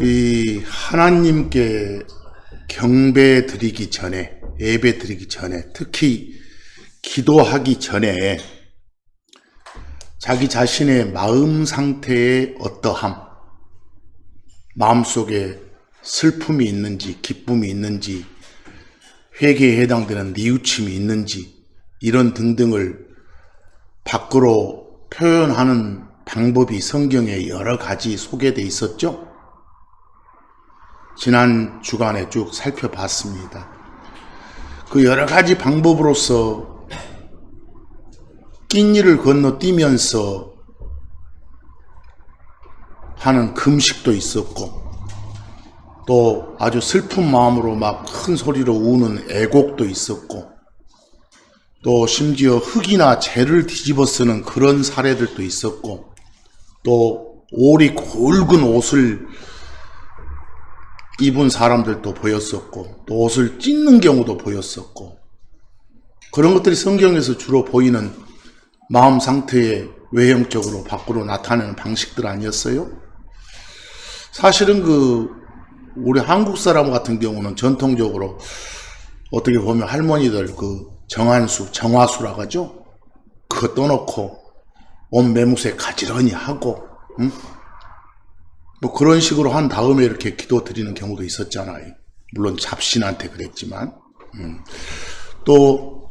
이 하나님께 경배 드리기 전에, 예배 드리기 전에, 특히 기도하기 전에 자기 자신의 마음 상태의 어떠함, 마음속에 슬픔이 있는지, 기쁨이 있는지, 회개에 해당되는 뉘우침이 있는지, 이런 등등을 밖으로 표현하는 방법이 성경에 여러 가지 소개되어 있었죠. 지난 주간에 쭉 살펴봤습니다. 그 여러 가지 방법으로서 낀일을 건너뛰면서 하는 금식도 있었고, 또 아주 슬픈 마음으로 막 큰 소리로 우는 애곡도 있었고, 또 심지어 흙이나 재를 뒤집어 쓰는 그런 사례들도 있었고, 또 올이 굵은 옷을 입은 사람들도 보였었고, 또 옷을 찢는 경우도 보였었고, 그런 것들이 성경에서 주로 보이는 마음 상태의 외형적으로 밖으로 나타내는 방식들 아니었어요? 사실은 우리 한국 사람 같은 경우는 전통적으로 어떻게 보면 할머니들 정화수라고 하죠? 그거 떠놓고 온 매무새 가지런히 하고, 뭐 그런 식으로 한 다음에 이렇게 기도 드리는 경우도 있었잖아요. 물론 잡신한테 그랬지만. 또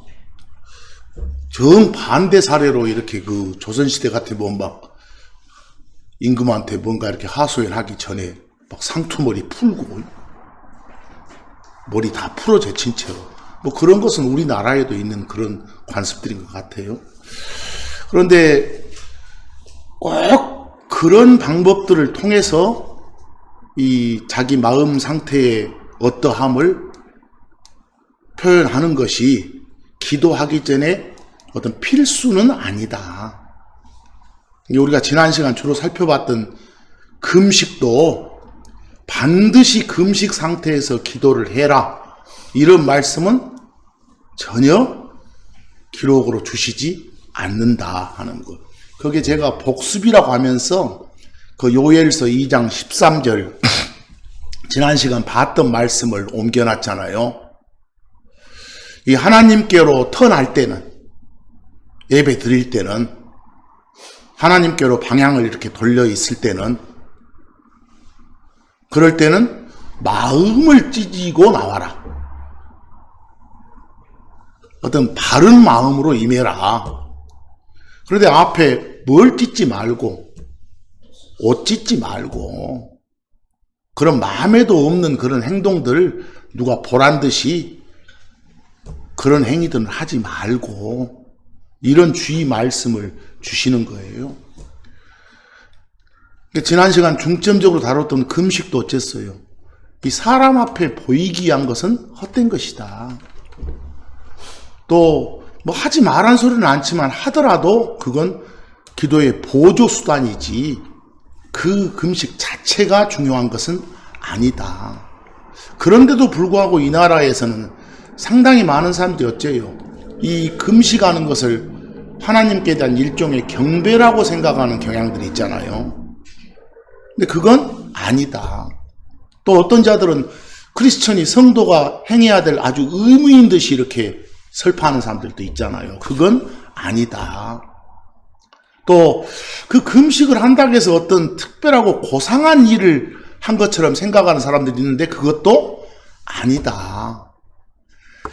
정반대 사례로 이렇게 조선시대 같은 막 임금한테 뭔가 이렇게 하소연하기 전에 막 상투머리 풀고 머리 다 풀어 제친 채로, 뭐 그런 것은 우리나라에도 있는 그런 관습들인 것 같아요. 그런데 꼭 그런 방법들을 통해서 이 자기 마음 상태의 어떠함을 표현하는 것이 기도하기 전에 어떤 필수는 아니다. 우리가 지난 시간 주로 살펴봤던 금식도 반드시 금식 상태에서 기도를 해라, 이런 말씀은 전혀 기록으로 주시지 않는다 하는 것. 그게 제가 복습이라고 하면서 그 요엘서 2장 13절 지난 시간 봤던 말씀을 옮겨놨잖아요. 이 하나님께로 턴할 때는, 예배 드릴 때는, 하나님께로 방향을 이렇게 돌려 있을 때는, 그럴 때는 마음을 찢고 나와라. 어떤 바른 마음으로 임해라. 그런데 앞에 뭘 찢지 말고, 옷 찢지 말고, 그런 마음에도 없는 그런 행동들 누가 보란 듯이 그런 행위들은 하지 말고, 이런 주의 말씀을 주시는 거예요. 지난 시간 중점적으로 다뤘던 금식도 어쨌어요? 이 사람 앞에 보이기 위한 것은 헛된 것이다. 또 뭐 하지 말란 소리는 않지만 하더라도 그건 기도의 보조 수단이지 그 금식 자체가 중요한 것은 아니다. 그런데도 불구하고 이 나라에서는 상당히 많은 사람들이 어째요? 이 금식하는 것을 하나님께 대한 일종의 경배라고 생각하는 경향들이 있잖아요. 근데 그건 아니다. 또 어떤 자들은 크리스천이, 성도가 행해야 될 아주 의무인 듯이 이렇게 설파하는 사람들도 있잖아요. 그건 아니다. 또 그 금식을 한다고 해서 어떤 특별하고 고상한 일을 한 것처럼 생각하는 사람들이 있는데 그것도 아니다.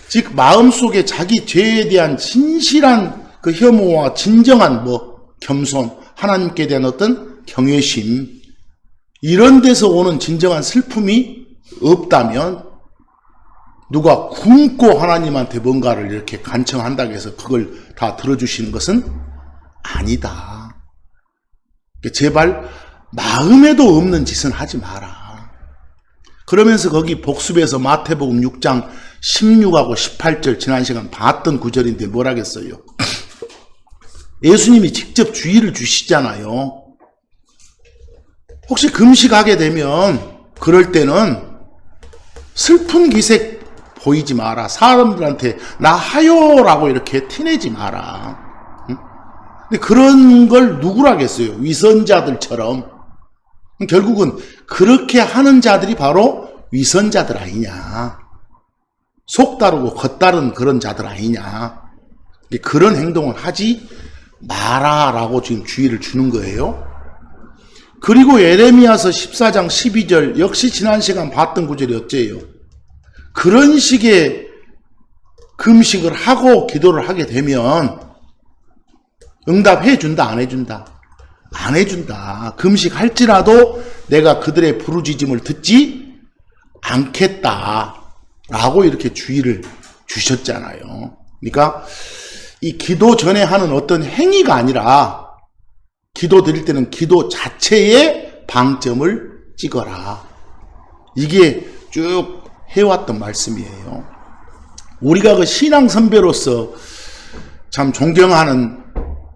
즉 마음속에 자기 죄에 대한 진실한 그 혐오와 진정한 겸손, 하나님께 대한 어떤 경외심, 이런 데서 오는 진정한 슬픔이 없다면 누가 굶고 하나님한테 뭔가를 이렇게 간청한다고 해서 그걸 다 들어주시는 것은 아니다. 제발 마음에도 없는 짓은 하지 마라. 그러면서 거기 복습에서 마태복음 6장 16하고 18절 지난 시간 봤던 구절인데 뭐라겠어요? 예수님이 직접 주의를 주시잖아요. 혹시 금식하게 되면 그럴 때는 슬픈 기색 보이지 마라. 사람들한테 나 하요라고 이렇게 티내지 마라. 근데 그런 걸 누구라겠어요? 위선자들처럼 결국은 그렇게 하는 자들이 바로 위선자들 아니냐. 속 다르고 겉 다른 그런 자들 아니냐. 그런 행동을 하지 마라라고 지금 주의를 주는 거예요. 그리고 예레미야서 14장 12절 역시 지난 시간 봤던 구절이 어째요. 그런 식의 금식을 하고 기도를 하게 되면 응답해 준다, 안 해준다? 안 해준다. 금식할지라도 내가 그들의 부르짖음을 듣지 않겠다라고 이렇게 주의를 주셨잖아요. 그러니까 이 기도 전에 하는 어떤 행위가 아니라 기도 드릴 때는 기도 자체에 방점을 찍어라. 이게 쭉 해왔던 말씀이에요. 우리가 그 신앙 선배로서 참 존경하는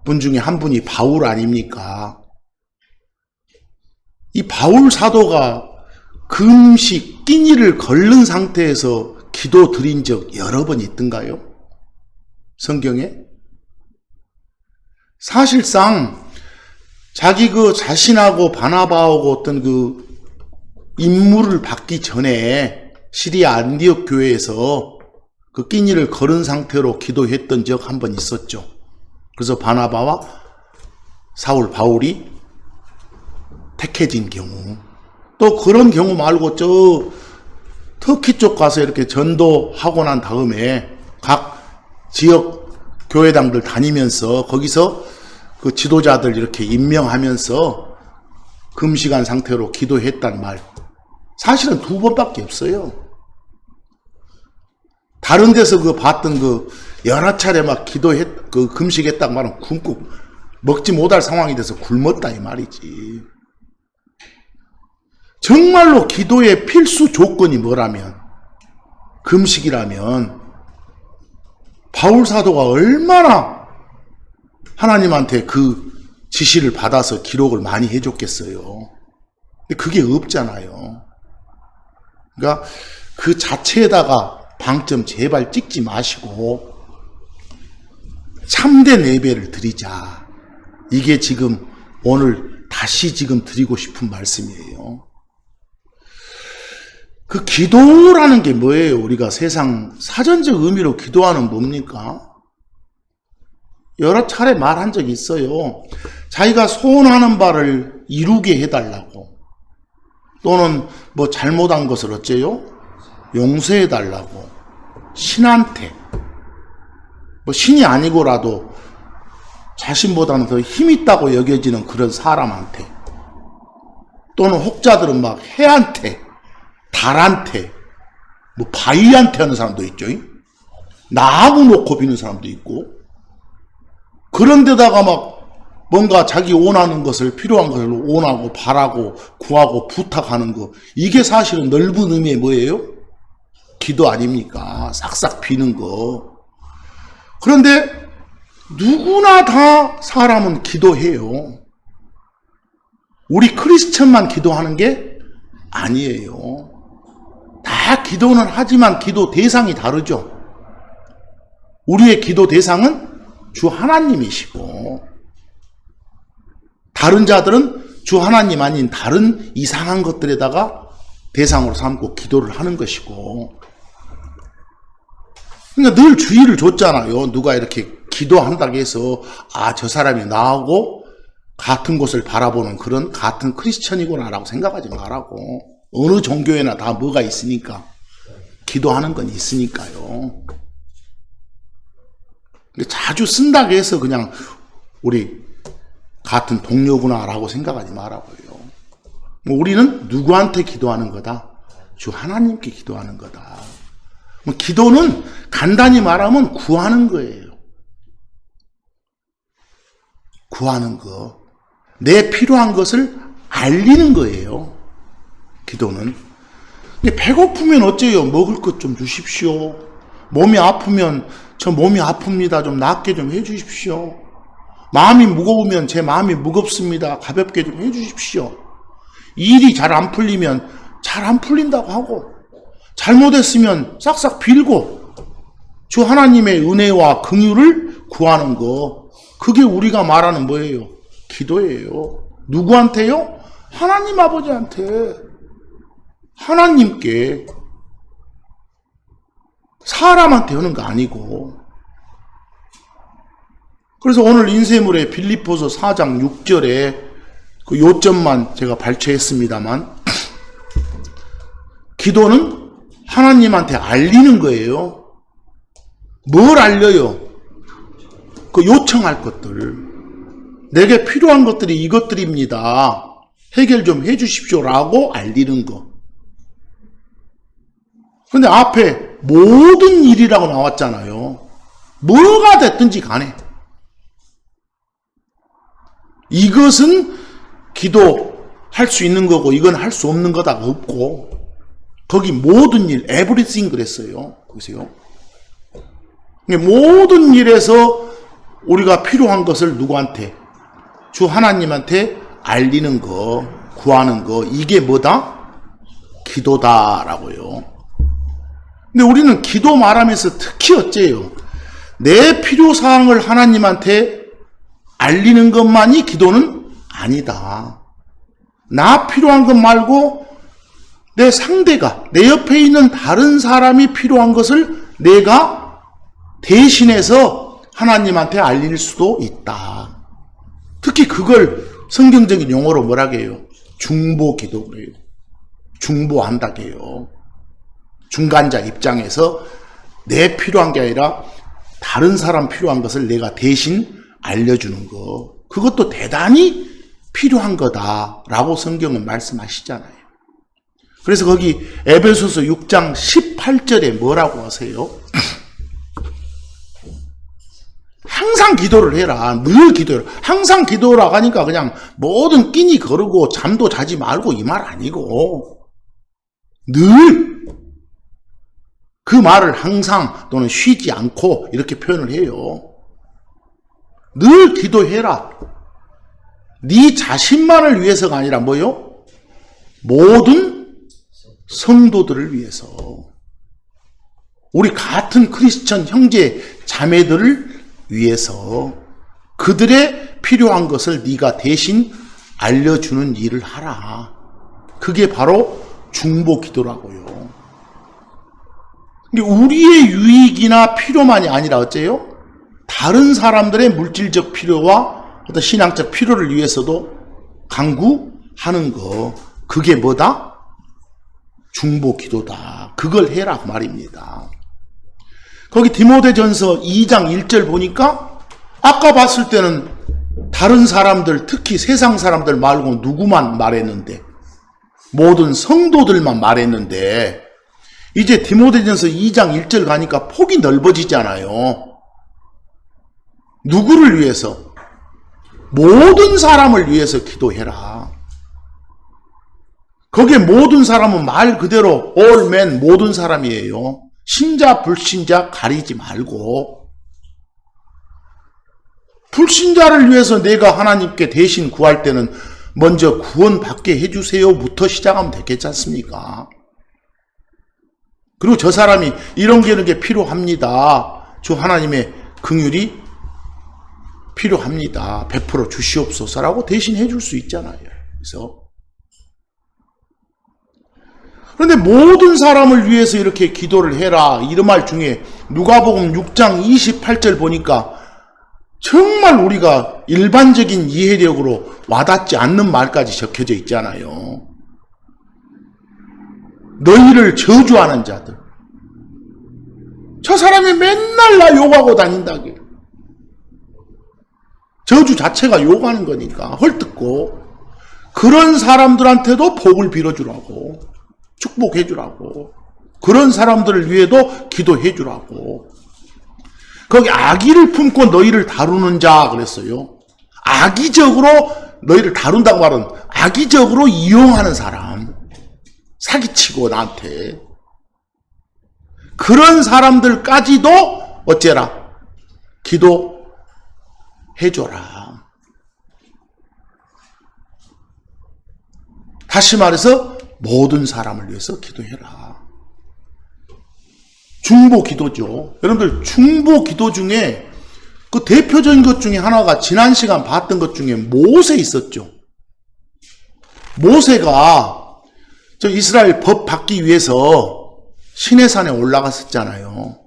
분 중에 한 분이 바울 아닙니까? 이 바울 사도가 금식, 끼니를 걸른 상태에서 기도 드린 적 여러 번 있던가요? 성경에? 사실상 자기 그 자신하고 바나바하고 어떤 그 임무를 받기 전에 시리아 안디옥 교회에서 그 끼니를 걸은 상태로 기도했던 적 한 번 있었죠. 그래서 바나바와 사울, 바울이 택해진 경우, 또 그런 경우 말고 저 터키 쪽 가서 이렇게 전도하고 난 다음에 각 지역 교회당들 다니면서 거기서 그 지도자들 이렇게 임명하면서 금식한 상태로 기도했단 말, 사실은 2번밖에 없어요. 다른 데서 그 봤던 그 여러 차례 막 그 금식했다고 말하면 굶고 먹지 못할 상황이 돼서 굶었다 이 말이지. 정말로 기도의 필수 조건이 뭐라면, 금식이라면, 바울 사도가 얼마나 하나님한테 그 지시를 받아서 기록을 많이 해줬겠어요. 근데 그게 없잖아요. 그러니까 그 자체에다가 방점 제발 찍지 마시고 참된 예배를 드리자. 이게 지금 오늘 다시 지금 드리고 싶은 말씀이에요. 그 기도라는 게 뭐예요? 우리가 세상 사전적 의미로 기도하는 뭡니까? 여러 차례 말한 적이 있어요. 자기가 소원하는 바를 이루게 해달라고, 또는 뭐 잘못한 것을 어째요? 용서해달라고, 신한테, 뭐 신이 아니고라도 자신보다는 더 힘있다고 여겨지는 그런 사람한테, 또는 혹자들은 막 해한테, 달한테, 뭐 바위한테 하는 사람도 있죠. 나무 놓고 비는 사람도 있고, 그런데다가 막 뭔가 자기 원하는 것을, 필요한 것을 원하고 바라고 구하고 부탁하는 거, 이게 사실은 넓은 의미의 뭐예요? 기도 아닙니까? 싹싹 비는 거. 그런데 누구나 다 사람은 기도해요. 우리 크리스천만 기도하는 게 아니에요. 다 기도는 하지만 기도 대상이 다르죠. 우리의 기도 대상은 주 하나님이시고, 다른 자들은 주 하나님 아닌 다른 이상한 것들에다가 대상으로 삼고 기도를 하는 것이고, 그러니까 늘 주의를 줬잖아요. 누가 이렇게 기도한다고 해서 저 사람이 나하고 같은 곳을 바라보는 그런 같은 크리스천이구나라고 생각하지 말라고. 어느 종교에나 다 뭐가 있으니까, 기도하는 건 있으니까요. 자주 쓴다고 해서 그냥 우리 같은 동료구나라고 생각하지 말라고요. 우리는 누구한테 기도하는 거다? 주 하나님께 기도하는 거다. 기도는 간단히 말하면 구하는 거예요. 구하는 거. 내 필요한 것을 알리는 거예요. 기도는. 근데 배고프면 어째요? 먹을 것 좀 주십시오. 몸이 아프면 저 몸이 아픕니다. 좀 낫게 좀 해주십시오. 마음이 무거우면 제 마음이 무겁습니다. 가볍게 좀 해주십시오. 일이 잘 안 풀리면 잘 안 풀린다고 하고, 잘못했으면 싹싹 빌고 주 하나님의 은혜와 긍휼을 구하는 거, 그게 우리가 말하는 뭐예요? 기도예요. 누구한테요? 하나님 아버지한테, 하나님께, 사람한테 하는 거 아니고. 그래서 오늘 인쇄물의 빌립보서 4장 6절에 그 요점만 제가 발췌했습니다만, 기도는 하나님한테 알리는 거예요. 뭘 알려요? 그 요청할 것들. 내게 필요한 것들이 이것들입니다. 해결 좀 해주십시오라고 알리는 거. 근데 앞에 모든 일이라고 나왔잖아요. 뭐가 됐든지 간에. 이것은 기도할 수 있는 거고 이건 할 수 없는 거다 없고 거기 모든 일, everything 그랬어요. 보세요. 모든 일에서 우리가 필요한 것을 누구한테? 주 하나님한테 알리는 거, 구하는 거, 이게 뭐다? 기도다라고요. 근데 우리는 기도 말하면서 특히 어째요? 내 필요사항을 하나님한테 알리는 것만이 기도는 아니다. 나 필요한 것 말고 내 상대가, 내 옆에 있는 다른 사람이 필요한 것을 내가 대신해서 하나님한테 알릴 수도 있다. 특히 그걸 성경적인 용어로 뭐라고 해요? 중보기도로 해요. 중보한다고 해요. 중간자 입장에서 내 필요한 게 아니라 다른 사람 필요한 것을 내가 대신 알려주는 거. 그것도 대단히 필요한 거다라고 성경은 말씀하시잖아요. 그래서 거기 에베소서 6장 18절에 뭐라고 하세요? 항상 기도를 해라. 늘 기도해라. 항상 기도라고 하니까 그냥 모든 끼니 거르고 잠도 자지 말고 이 말 아니고 늘 그 말을 항상 또는 쉬지 않고 이렇게 표현을 해요. 늘 기도해라. 네 자신만을 위해서가 아니라 뭐요? 모든 성도들을 위해서. 우리 같은 크리스천 형제 자매들을 위해서 그들의 필요한 것을 네가 대신 알려주는 일을 하라. 그게 바로 중보 기도라고요. 근데 우리의 유익이나 필요만이 아니라 어째요? 다른 사람들의 물질적 필요와 어떤 신앙적 필요를 위해서도 강구하는 거. 그게 뭐다? 중보 기도다. 그걸 해라 그 말입니다. 거기 디모데전서 2장 1절 보니까 아까 봤을 때는 다른 사람들, 특히 세상 사람들 말고 누구만 말했는데 모든 성도들만 말했는데 이제 디모데전서 2장 1절 가니까 폭이 넓어지잖아요. 누구를 위해서? 모든 사람을 위해서 기도해라. 거기에 모든 사람은 말 그대로 all men, 모든 사람이에요. 신자, 불신자 가리지 말고 불신자를 위해서 내가 하나님께 대신 구할 때는 먼저 구원받게 해주세요부터 시작하면 되겠지 않습니까? 그리고 저 사람이 이런 게 필요합니다. 주 하나님의 긍휼이 필요합니다. 베풀어 주시옵소서라고 대신 해줄 수 있잖아요. 그래서 그런데 모든 사람을 위해서 이렇게 기도를 해라. 이런 말 중에 누가복음 6장 28절 보니까 정말 우리가 일반적인 이해력으로 와닿지 않는 말까지 적혀져 있잖아요. 너희를 저주하는 자들. 저 사람이 맨날 나 욕하고 다닌다게. 저주 자체가 욕하는 거니까 헐뜯고 그런 사람들한테도 복을 빌어주라고. 축복해주라고. 그런 사람들을 위해도 기도해주라고. 거기 악의를 품고 너희를 다루는 자 그랬어요. 악의적으로 너희를 다룬다고 말은 악의적으로 이용하는 사람. 사기치고 나한테. 그런 사람들까지도 어째라? 기도해줘라. 다시 말해서 모든 사람을 위해서 기도해라. 중보 기도죠. 여러분들 중보 기도 중에 그 대표적인 것 중에 하나가 지난 시간 봤던 것 중에 못에 있었죠. 모세가 저 이스라엘 법 받기 위해서 시내산에 올라갔었잖아요.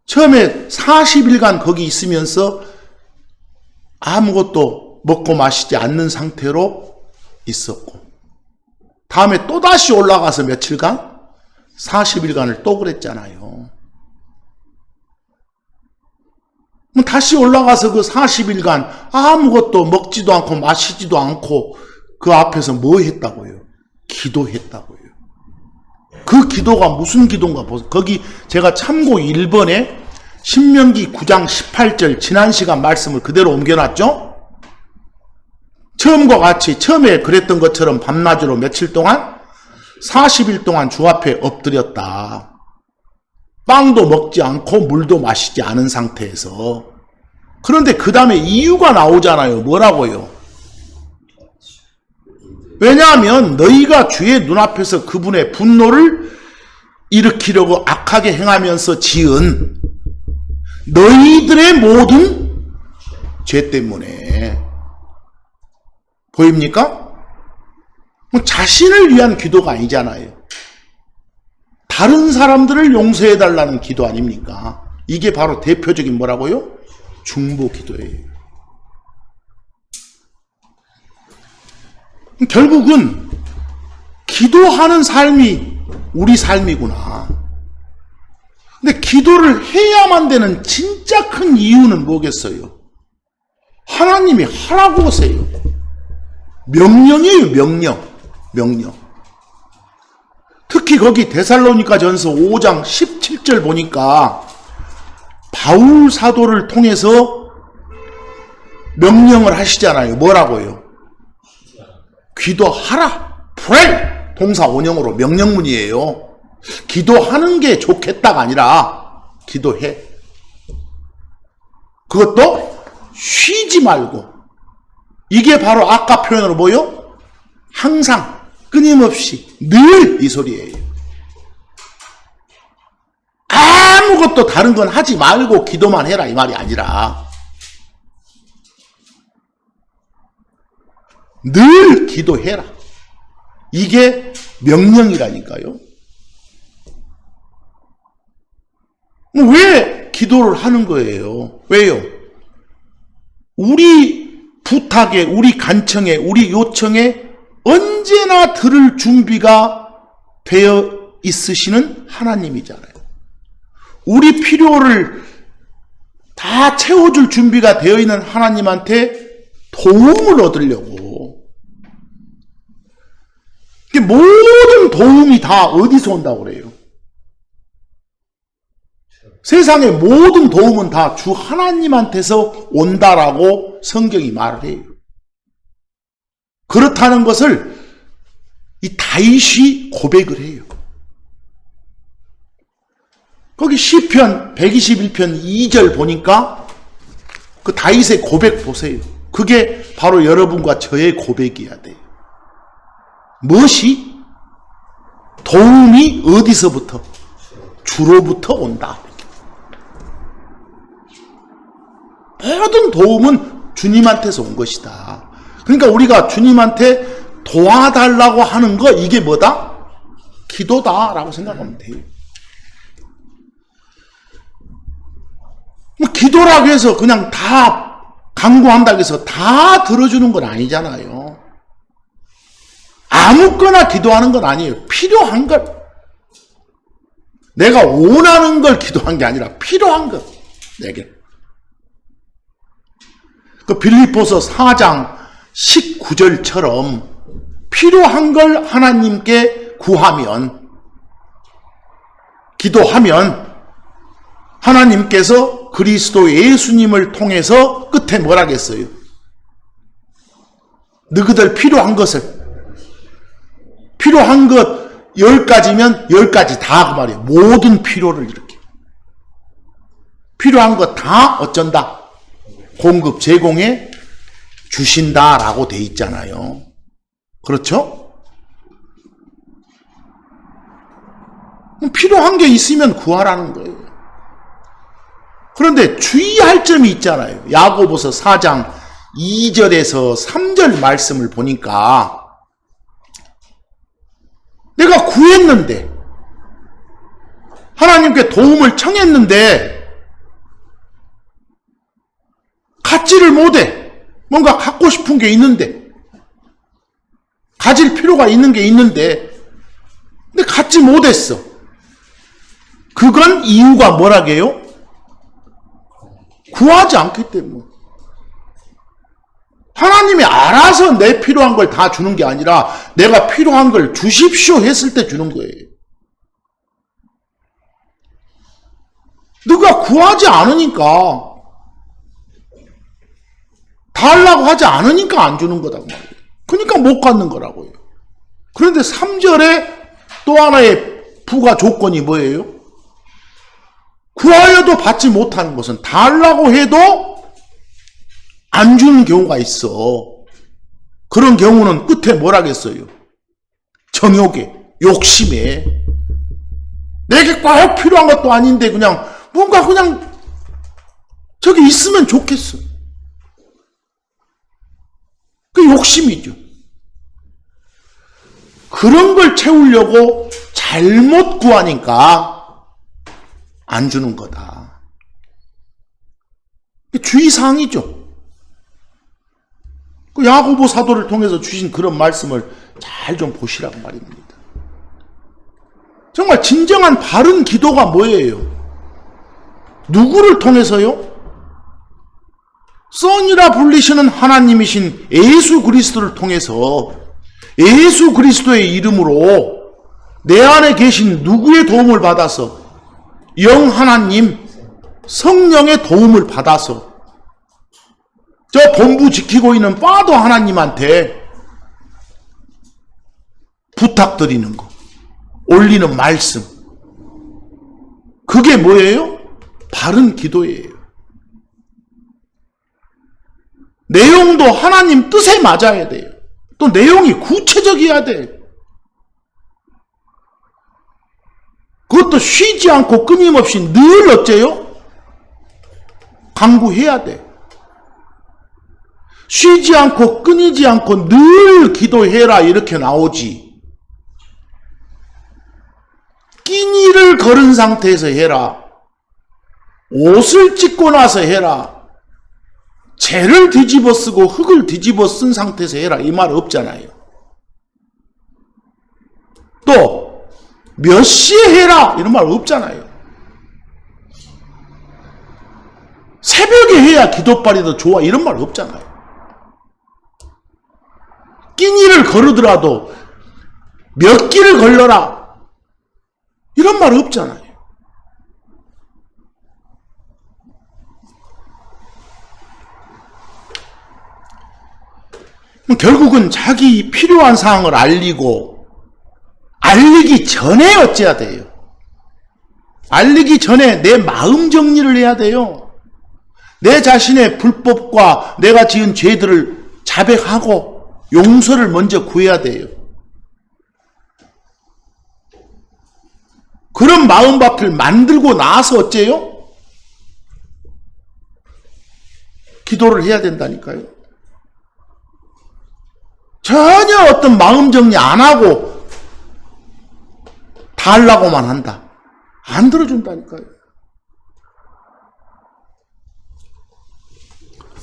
처음에 40일간 거기 있으면서 아무것도 먹고 마시지 않는 상태로 있었고, 다음에 또다시 올라가서 며칠간 40일간을 또 그랬잖아요. 다시 올라가서 그 40일간 아무것도 먹지도 않고 마시지도 않고 그 앞에서 뭐 했다고요? 기도했다고요. 그 기도가 무슨 기도인가 보세요. 거기 제가 참고 1번에 신명기 9장 18절 지난 시간 말씀을 그대로 옮겨놨죠? 처음과 같이 처음에 그랬던 것처럼 밤낮으로 며칠 동안 40일 동안 주 앞에 엎드렸다. 빵도 먹지 않고 물도 마시지 않은 상태에서. 그런데 그 다음에 이유가 나오잖아요. 뭐라고요? 왜냐하면 너희가 주의 눈앞에서 그분의 분노를 일으키려고 악하게 행하면서 지은 너희들의 모든 죄 때문에. 보입니까? 자신을 위한 기도가 아니잖아요. 다른 사람들을 용서해달라는 기도 아닙니까? 이게 바로 대표적인 뭐라고요? 중보 기도예요. 결국은 기도하는 삶이 우리 삶이구나. 근데 기도를 해야만 되는 진짜 큰 이유는 뭐겠어요? 하나님이 하라고 하세요. 명령이에요. 명령. 특히 거기 데살로니가 전서 5장 17절 보니까 바울 사도를 통해서 명령을 하시잖아요. 뭐라고요? 기도하라. pray. 동사 원형으로 명령문이에요. 기도하는 게 좋겠다가 아니라 기도해. 그것도 쉬지 말고. 이게 바로 아까 표현으로 뭐요? 항상, 끊임없이, 늘 이 소리예요. 아무것도 다른 건 하지 말고 기도만 해라 이 말이 아니라 늘 기도해라. 이게 명령이라니까요. 왜 기도를 하는 거예요? 왜요? 우리 부탁에, 우리 간청에, 우리 요청에 언제나 들을 준비가 되어 있으시는 하나님이잖아요. 우리 필요를 다 채워줄 준비가 되어 있는 하나님한테 도움을 얻으려고. 모든 도움이 다 어디서 온다고 그래요? 세상의 모든 도움은 다 주 하나님한테서 온다라고 성경이 말을 해요. 그렇다는 것을 이 다윗이 고백을 해요. 거기 시편 121편 2절 보니까 그 다윗의 고백 보세요. 그게 바로 여러분과 저의 고백이어야 돼요. 무엇이? 도움이 어디서부터? 주로부터 온다. 모든 도움은 주님한테서 온 것이다. 그러니까 우리가 주님한테 도와달라고 하는 거, 이게 뭐다? 기도다라고 생각하면 돼요. 기도라고 해서 그냥 다 간구한다고 해서 다 들어주는 건 아니잖아요. 아무거나 기도하는 건 아니에요. 필요한 것. 내가 원하는 걸 기도한 게 아니라 필요한 것. 내게. 그 빌립보서 4장 19절처럼 필요한 걸 하나님께 구하면, 기도하면 하나님께서 그리스도 예수님을 통해서 끝에 뭐라겠어요? 너희들 필요한 것을, 필요한 것 10가지면 10가지 다 그 말이에요. 모든 필요를 이렇게. 필요한 것 다 어쩐다? 공급, 제공해 주신다라고 돼 있잖아요. 그렇죠? 필요한 게 있으면 구하라는 거예요. 그런데 주의할 점이 있잖아요. 야고보서 4장 2절에서 3절 말씀을 보니까 내가 구했는데 하나님께 도움을 청했는데 갖지를 못해. 뭔가 갖고 싶은 게 있는데, 가질 필요가 있는 게 있는데 근데 갖지 못했어. 그건 이유가 뭐라게요? 구하지 않기 때문에. 하나님이 알아서 내 필요한 걸 다 주는 게 아니라 내가 필요한 걸 주십시오 했을 때 주는 거예요. 누가 구하지 않으니까, 달라고 하지 않으니까 안 주는 거다 말이에요. 그러니까 못 갖는 거라고요. 그런데 3절에 또 하나의 부가 조건이 뭐예요? 구하여도 받지 못하는 것은 달라고 해도 안 주는 경우가 있어. 그런 경우는 끝에 뭐라겠어요? 정욕에, 욕심에. 내게 꼭 필요한 것도 아닌데 그냥 뭔가 그냥 저기 있으면 좋겠어. 그 욕심이죠. 그런 걸 채우려고 잘못 구하니까 안 주는 거다. 주의사항이죠. 그 야고보 사도를 통해서 주신 그런 말씀을 잘 좀 보시라고 말입니다. 정말 진정한 바른 기도가 뭐예요? 누구를 통해서요? 선이라 불리시는 하나님이신 예수 그리스도를 통해서 예수 그리스도의 이름으로 내 안에 계신 누구의 도움을 받아서 영 하나님 성령의 도움을 받아서 저 본부 지키고 있는 파더 하나님한테 부탁드리는 거, 올리는 말씀, 그게 뭐예요? 바른 기도예요. 내용도 하나님 뜻에 맞아야 돼요. 또 내용이 구체적이어야 돼요. 그것도 쉬지 않고 끊임없이 늘 어째요? 강구해야 돼. 쉬지 않고 끊이지 않고 늘 기도해라 이렇게 나오지. 끼니를 걸은 상태에서 해라. 옷을 찢고 나서 해라. 재를 뒤집어 쓰고 흙을 뒤집어 쓴 상태에서 해라. 이 말 없잖아요. 또 몇 시에 해라. 이런 말 없잖아요. 새벽에 해야 기도빨이 더 좋아. 이런 말 없잖아요. 끼니를 거르더라도 몇 끼를 걸러라. 이런 말 없잖아요. 결국은 자기 필요한 사항을 알리기 전에 어째야 돼요? 알리기 전에 내 마음 정리를 해야 돼요. 내 자신의 불법과 내가 지은 죄들을 자백하고 용서를 먼저 구해야 돼요. 그런 마음밭을 만들고 나서 어째요? 기도를 해야 된다니까요. 전혀 어떤 마음 정리 안 하고 달라고만 한다. 안 들어준다니까요.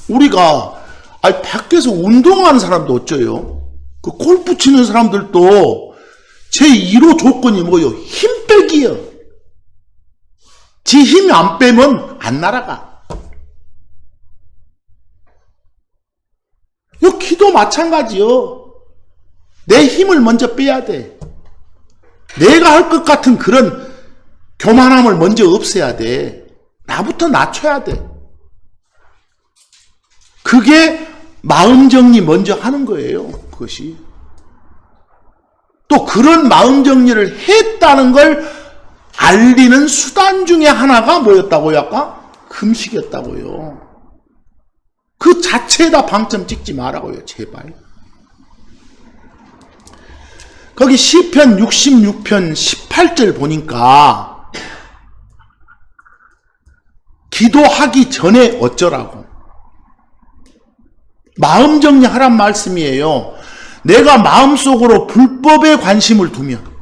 우리가 밖에서 운동하는 사람도 어쩌요? 그 골프 치는 사람들도 제1호 조건이 뭐예요? 힘 빼기요. 지 힘이 안 빼면 안 날아가. 요 기도 마찬가지요. 내 힘을 먼저 빼야 돼. 내가 할 것 같은 그런 교만함을 먼저 없애야 돼. 나부터 낮춰야 돼. 그게 마음 정리 먼저 하는 거예요. 그것이. 또 그런 마음 정리를 했다는 걸 알리는 수단 중에 하나가 뭐였다고요? 아까? 금식이었다고요. 그 자체에다 방점 찍지 말라고요. 제발. 거기 시편 66편 18절 보니까 기도하기 전에 어쩌라고. 마음 정리하란 말씀이에요. 내가 마음속으로 불법에 관심을 두면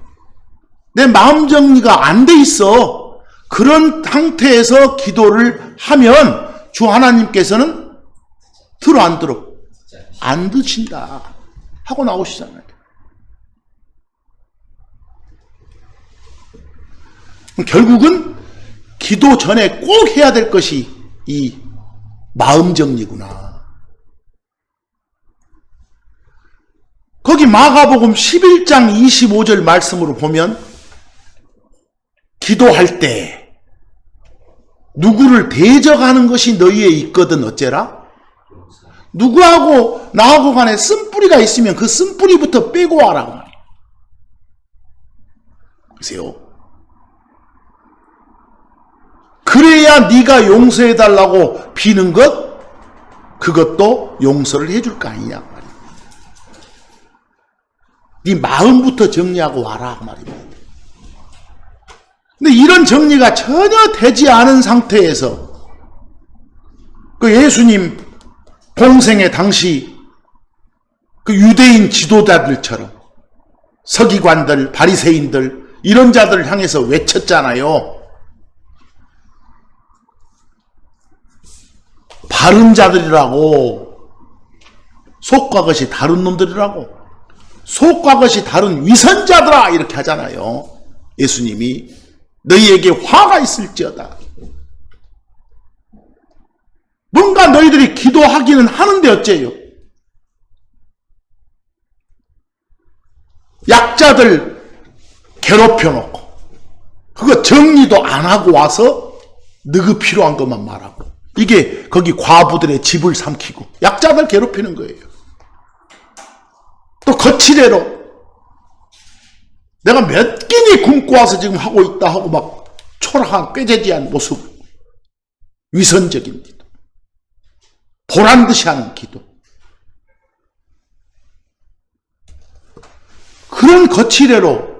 내 마음 정리가 안 돼 있어. 그런 상태에서 기도를 하면 주 하나님께서는 들어 안 들어? 안 드신다 하고 나오시잖아요. 결국은 기도 전에 꼭 해야 될 것이 이 마음 정리구나. 거기 마가복음 11장 25절 말씀으로 보면 기도할 때 누구를 대적하는 것이 너희에 있거든 어째라? 누구하고 나하고 간에 쓴뿌리가 있으면 그 쓴뿌리부터 빼고 와라고 말이에요. 보세요. 그래야 네가 용서해달라고 비는 것 그것도 용서를 해줄 거 아니냐 말이에요. 네 마음부터 정리하고 와라 말입니다. 근데 이런 정리가 전혀 되지 않은 상태에서 그 예수님 공생의 당시 그 유대인 지도자들처럼 서기관들, 바리새인들 이런 자들을 향해서 외쳤잖아요. 바른 자들이라고, 속과 것이 다른 놈들이라고, 속과 것이 다른 위선자들아 이렇게 하잖아요. 예수님이 너희에게 화가 있을지어다. 뭔가 너희들이 기도하기는 하는데 어째요? 약자들 괴롭혀놓고 그거 정리도 안 하고 와서 너그 필요한 것만 말하고 이게 거기 과부들의 집을 삼키고 약자들 괴롭히는 거예요. 또 거칠애로 내가 몇 끼니 굶고 와서 지금 하고 있다 하고 막 초라한 꾀죄지한 모습, 위선적인 기도, 보란듯이 하는 기도, 그런 거칠애로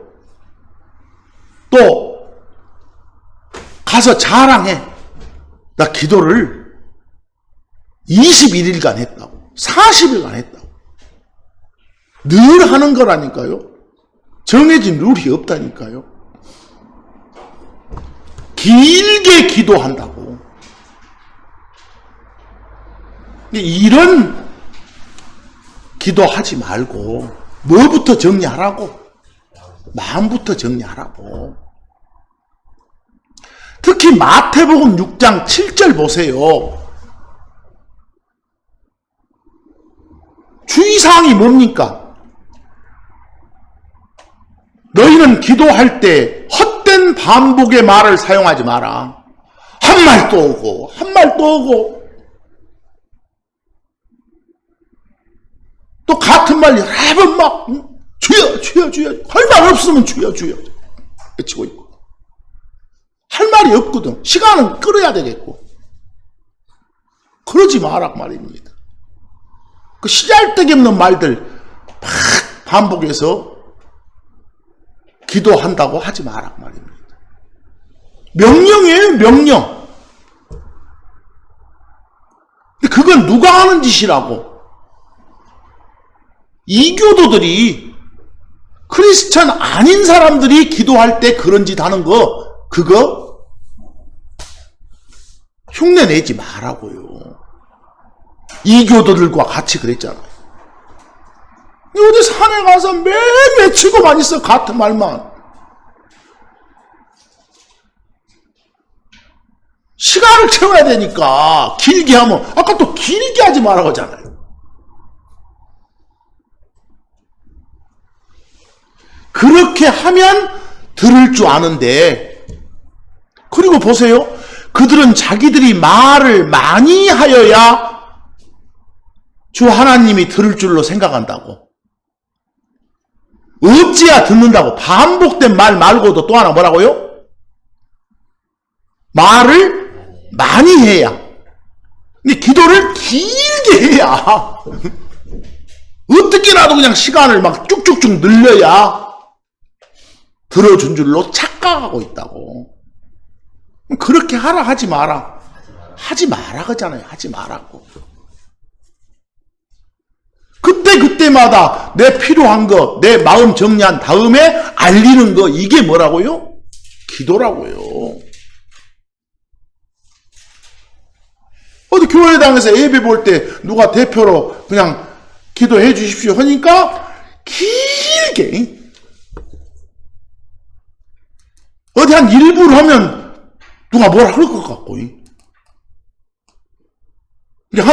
또 가서 자랑해. 나 기도를 21일간 했다고, 40일간 했다고. 늘 하는 거라니까요. 정해진 룰이 없다니까요. 길게 기도한다고. 이런 기도하지 말고 뭐부터 정리하라고? 마음부터 정리하라고. 특히 마태복음 6장 7절 보세요. 주의사항이 뭡니까? 너희는 기도할 때 헛된 반복의 말을 사용하지 마라. 한 말 또 오고 한 말 또 오고 또 같은 말 여러 번 막 주여 주여 주여 할 말 없으면 주여 주여 외치고 있고 할 말이 없거든. 시간은 끌어야 되겠고 그러지 마라 말입니다. 그 시잘데기 없는 말들 막 반복해서 기도한다고 하지 마라 말입니다. 명령이에요, 명령. 근데 그건 누가 하는 짓이라고? 이교도들이, 크리스천 아닌 사람들이 기도할 때 그런 짓 하는 거, 그거 흉내 내지 마라고요. 이교도들과 같이 그랬잖아요. 어디 산에 가서 매일 외치고만 있어, 같은 말만. 시간을 채워야 되니까 길게 하면, 아까 또 길게 하지 말라고 하잖아요. 그렇게 하면 들을 줄 아는데, 그리고 보세요. 그들은 자기들이 말을 많이 하여야 주 하나님이 들을 줄로 생각한다고. 어찌야 듣는다고. 반복된 말 말고도 또 하나 뭐라고요? 말을 많이 해야. 근데 기도를 길게 해야. 어떻게라도 그냥 시간을 막 쭉쭉쭉 늘려야 들어준 줄로 착각하고 있다고. 그렇게 하라 하지 마라. 하지 마라 그러잖아요. 하지 마라고. 그때마다 내 필요한 거, 내 마음 정리한 다음에 알리는 거, 이게 뭐라고요? 기도라고요. 어디 교회당에서 예배 볼 때 누가 대표로 그냥 기도해 주십시오 하니까 길게 어디 한 1부를 하면 누가 뭐라 그럴 것 같고 한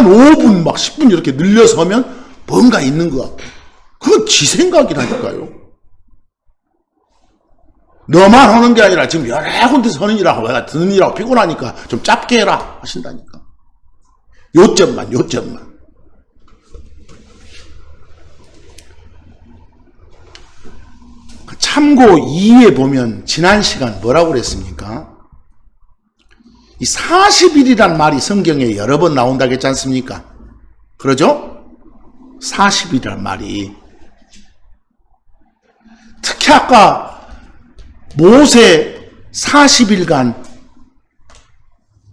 5분 막 10분 이렇게 늘려서 하면 뭔가 있는 것 같고 그건 지 생각이라니까요. 너만 하는 게 아니라 지금 여러 군데서 하는 일하고 내가 듣는 일하고 피곤하니까 좀 짧게 해라 하신다니까. 요점만. 참고 2에 보면 지난 시간 뭐라고 그랬습니까? 이 40일이란 말이 성경에 여러 번 나온다고 했지 않습니까? 그러죠? 40일이란 말이. 특히 아까 모세 40일간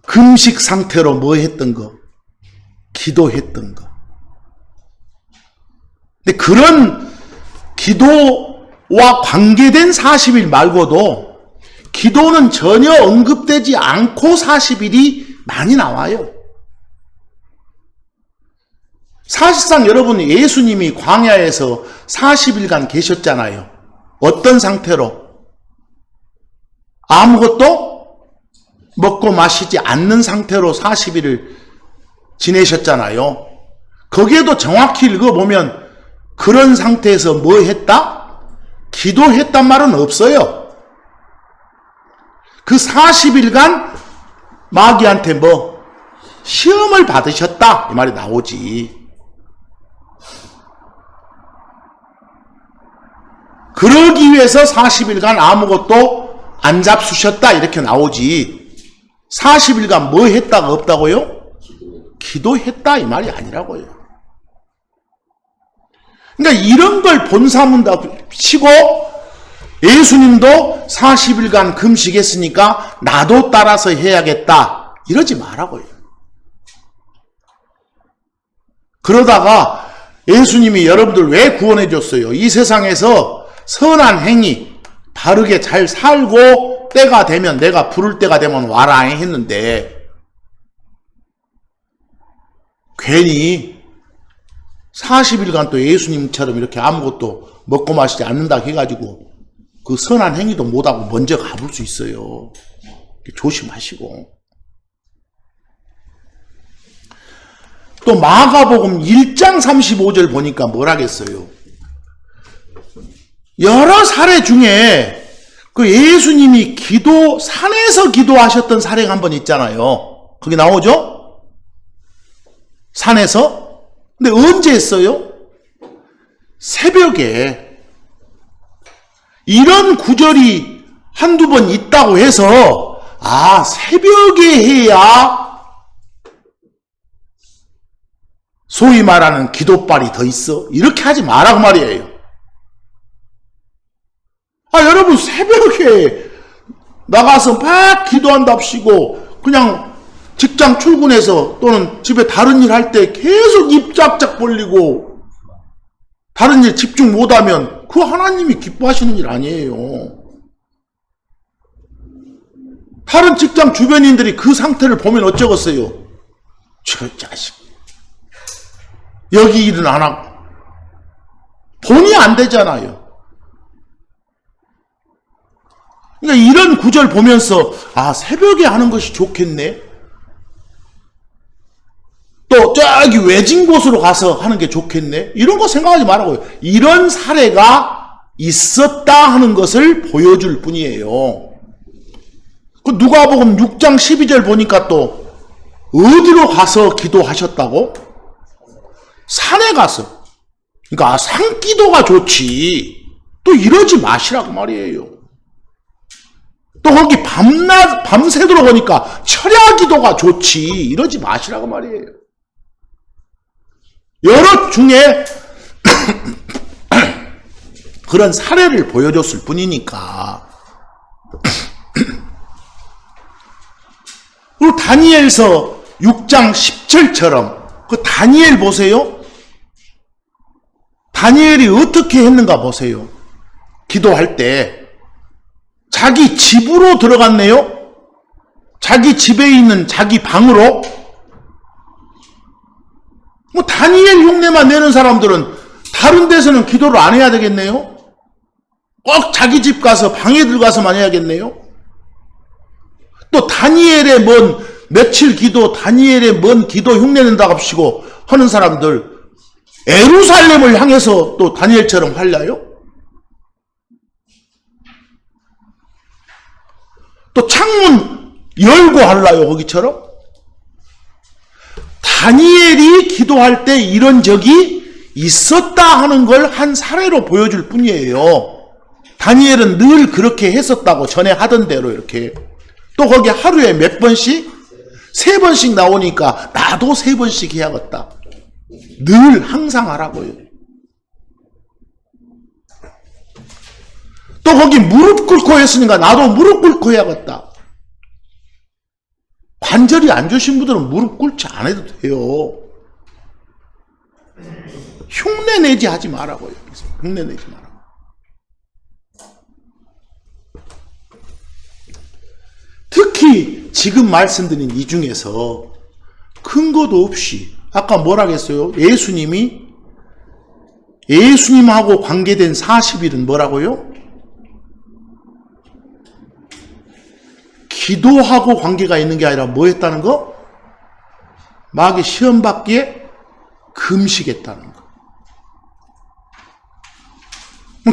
금식 상태로 뭐 했던 거? 기도했던 거. 근데 그런 기도와 관계된 40일 말고도 기도는 전혀 언급되지 않고 40일이 많이 나와요. 사실상 여러분 예수님이 광야에서 40일간 계셨잖아요. 어떤 상태로? 아무것도 먹고 마시지 않는 상태로 40일을 지내셨잖아요. 거기에도 정확히 읽어보면 그런 상태에서 뭐 했다? 기도했단 말은 없어요. 그 40일간 마귀한테 뭐 시험을 받으셨다 이 말이 나오지. 그러기 위해서 40일간 아무것도 안 잡수셨다 이렇게 나오지. 40일간 뭐 했다가 없다고요? 기도했다 이 말이 아니라고요. 그러니까 이런 걸 본사문다 치고 예수님도 40일간 금식했으니까 나도 따라서 해야겠다 이러지 말라고요. 그러다가 예수님이 여러분들 왜 구원해 줬어요? 이 세상에서 선한 행위 바르게 잘 살고 때가 되면 내가 부를 때가 되면 와라 했는데 괜히 40일간 또 예수님처럼 이렇게 아무것도 먹고 마시지 않는다 해가지고 그 선한 행위도 못하고 먼저 가볼 수 있어요. 조심하시고. 또 마가복음 1장 35절 보니까 뭐라겠어요? 여러 사례 중에 그 예수님이 산에서 기도하셨던 사례가 한 번 있잖아요. 거기 나오죠? 산에서? 근데 언제 했어요? 새벽에. 이런 구절이 한두 번 있다고 해서 새벽에 해야 소위 말하는 기도빨이 더 있어. 이렇게 하지 마라고 말이에요. 여러분 새벽에 나가서 막 기도한답시고 그냥 직장 출근해서 또는 집에 다른 일 할 때 계속 입 짝짝 벌리고 다른 일 집중 못하면 그거 하나님이 기뻐하시는 일 아니에요. 다른 직장 주변인들이 그 상태를 보면 어쩌겠어요? 저 자식 여기 일은 안 하고 본의 안 되잖아요. 그러니까 이런 구절 보면서 새벽에 하는 것이 좋겠네. 또 저기 외진 곳으로 가서 하는 게 좋겠네. 이런 거 생각하지 말라고요. 이런 사례가 있었다 하는 것을 보여줄 뿐이에요. 그 누가복음 6장 12절 보니까 또 어디로 가서 기도하셨다고? 산에 가서. 그러니까 산기도가 좋지. 또 이러지 마시라고 말이에요. 또 거기 밤새도록 오니까 철야기도가 좋지. 이러지 마시라고 말이에요. 여러 중에 그런 사례를 보여줬을 뿐이니까. 그리고 다니엘서 6장 10절처럼 그 다니엘 보세요. 다니엘이 어떻게 했는가 보세요. 기도할 때 자기 집으로 들어갔네요. 자기 집에 있는 자기 방으로. 뭐 다니엘 흉내만 내는 사람들은 다른 데서는 기도를 안 해야 되겠네요. 꼭 자기 집 가서 방에 들어가서만 해야겠네요. 또 다니엘의 뭔 며칠 기도, 다니엘의 뭔 기도 흉내낸다고 합시고 하는 사람들 예루살렘을 향해서 또 다니엘처럼 하려요? 또 창문 열고 할라요, 거기처럼? 다니엘이 기도할 때 이런 적이 있었다 하는 걸 한 사례로 보여줄 뿐이에요. 다니엘은 늘 그렇게 했었다고 전에 하던 대로 이렇게. 또 거기 하루에 몇 번씩? 3번씩 나오니까 나도 3번씩 해야겠다. 늘 항상 하라고요. 또 거기 무릎 꿇고 했으니까 나도 무릎 꿇고 해야겠다. 관절이 안 좋으신 분들은 무릎 꿇지 않아도 돼요. 흉내내지 하지 말라고요. 흉내내지 말라고. 특히 지금 말씀드린 이 중에서 근거도 없이 아까 뭐라겠어요? 예수님하고 관계된 40일은 뭐라고요? 기도하고 관계가 있는 게 아니라 뭐 했다는 거? 마귀 시험 받기에 금식했다는 거.